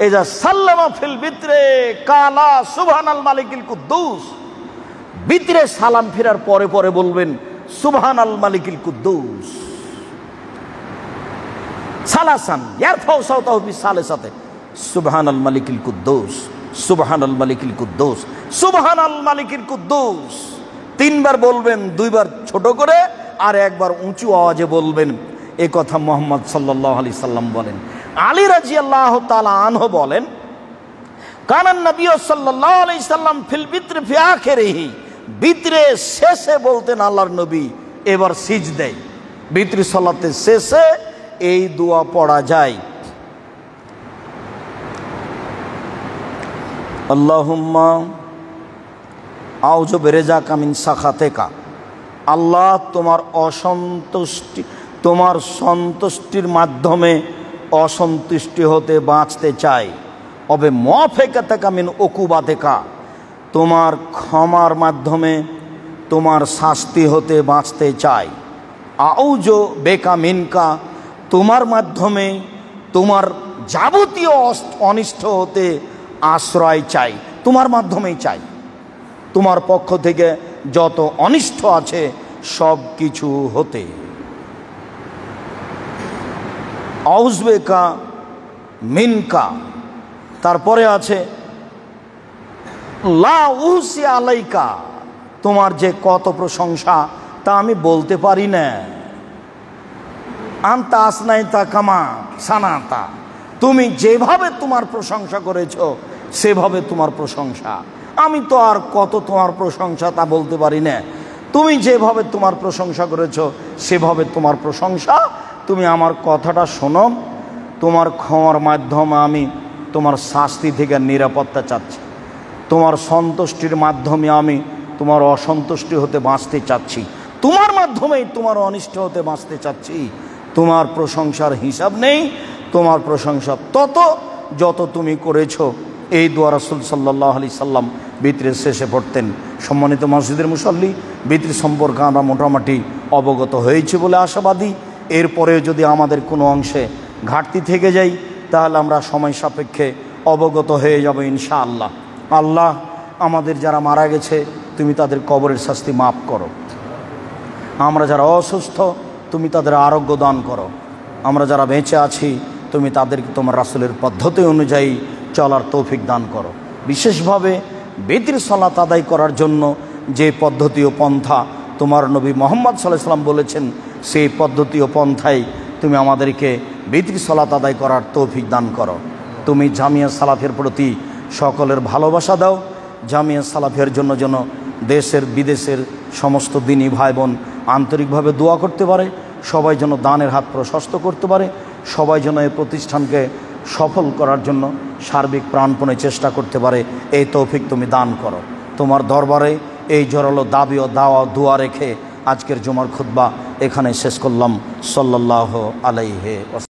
এজা সাল্লামা ফিল বিত্রে কালা সুবহানাল মালিকিল কুদ্দুস, ভিতরে সালাম ফেরার পরে পরে বলবেন সুবহানাল মালিকিল কুদ্দুস সালাসান ইয়ারফাউ সাওতাহু বিসালাসাতে সুবহানাল মালিকিল কুদ্দুস সুবহানাল মালিকিল কুদ্দুস সুবহানাল মালিকিল কুদ্দুস। 3 বার বলবেন, 2 বার ছোট করে আর একবার উঁচু আওয়াজে বলবেন। এই কথা মুহাম্মদ সাল্লাল্লাহু আলাইহি সাল্লাম বলেন। আলী রাদিয়াল্লাহু তাআলা আনহু বলেন, কানান নবী সাল্লাল্লাহু আলাইহি সাল্লাম ফিল বিত্র ফি আখিরিহি, বিত্রে শেষে বলতেন আল্লাহর নবী, এবার সিজদায় বিত্র সালাতের শেষে এই দোয়া পড়া যায়, আল্লাহুম্মা আউযু বিরাজাকা মিন সাখাতিকা, আল্লাহ তোমার সন্তুষ্টির মাধ্যমে অসন্তুষ্টি হতে বাঁচতে চাই। অবে মুআফিকাতাকা মিন উকুবাতিকা, তোমার ক্ষমার মাধ্যমে তোমার শাস্তি হতে বাঁচতে চাই। আউযু বিকা মিনকা, তোমার মাধ্যমে তোমার যাবতীয় অনিষ্ট হতে আশ্রয় চাই, তোমার মাধ্যমেই চাই। তোমার পক্ষ থেকে যত অনিষ্ট আছে সব কিছু হতে। আউযু বিকা মিনকা, তারপরে আছে লা উহসি আলাইকা, তোমার যে কত প্রশংসা তা আমি বলতে পারি না। আনতা আসনাইতা কামা সানাতা, তুমি যেভাবে তোমার প্রশংসা করেছো সেভাবে তোমার প্রশংসা, আমি তো আর কত তোমার প্রশংসা তা বলতে পারি না। তুমি যেভাবে তোমার প্রশংসা করেছো সেভাবে তোমার প্রশংসা। তুমি আমার কথাটা শোনো, তোমার ক্ষমার মাধ্যমে আমি তোমার শাস্তি থেকে নিরাপত্তা চাচ্ছি, তোমার সন্তুষ্টির মাধ্যমে আমি তোমার অসন্তুষ্টি হতে বাঁচতে চাচ্ছি, তোমার মাধ্যমেই তোমার অনিষ্ট হতে বাঁচতে চাচ্ছি। তোমার প্রশংসার হিসাব নেই, তোমার প্রশংসা তত যত তুমি করেছো। এই দোয়া রাসূল সাল্লাল্লাহু আলাইহি সাল্লাম বিতরের শেষে পড়তেন। সম্মানিত মসজিদের মুসল্লি, বিতর সম্পর্কে আমরা মোটামুটি অবগত হয়েছি বলে আশাবাদী। এরপরে যদি আমাদের কোনো অংশে ঘাটতি থেকে যাই তাহলে আমরা সময় সাপেক্ষে অবগত হয়ে যাব ইনশাআল্লাহ। আল্লাহ আমাদের যারা মারা গেছে তুমি তাদের কবরের শাস্তি মাফ করো। আমরা যারা অসুস্থ তুমি তাদের আরোগ্য দান করো। আমরা যারা বেঁচে আছি তুমি তাদেরকে তোমার রাসূলের পদ্ধতি অনুযায়ী চলার তৌফিক দান করো। বিশেষভাবে বিতর সালাত আদায় করার জন্য যে পদ্ধতি ও পন্থা তোমার নবী মুহাম্মদ সাল্লাল্লাহু আলাইহি ওয়াসাল্লাম বলেছেন, সেই পদ্ধতি ও পন্থায় তুমি আমাদেরকে বিতর সালাত আদায় করার তৌফিক দান করো। তুমি জামিয়া সালাফের প্রতি সকলের ভালোবাসা দাও। জামিয়া সালাফের জন্য যেন দেশের বিদেশের সমস্ত দিনী ভাই বোন আন্তরিকভাবে দোয়া করতে পারে, সবাই যেন দানের হাত প্রশস্ত করতে পারে, সবাই যেন এই প্রতিষ্ঠানকে সফল করার জন্য সার্বিক প্রাণপণে চেষ্টা করতে পারে, এই তৌফিক তুমি দান করো। তোমার দরবারে এই জোরালো দাবি ও দাওয়া দোয়া রেখে আজকের জুমার খুতবা এখানে শেষ করলাম। সাল্লাল্লাহু আলাইহি ওয়াসাল্লাম।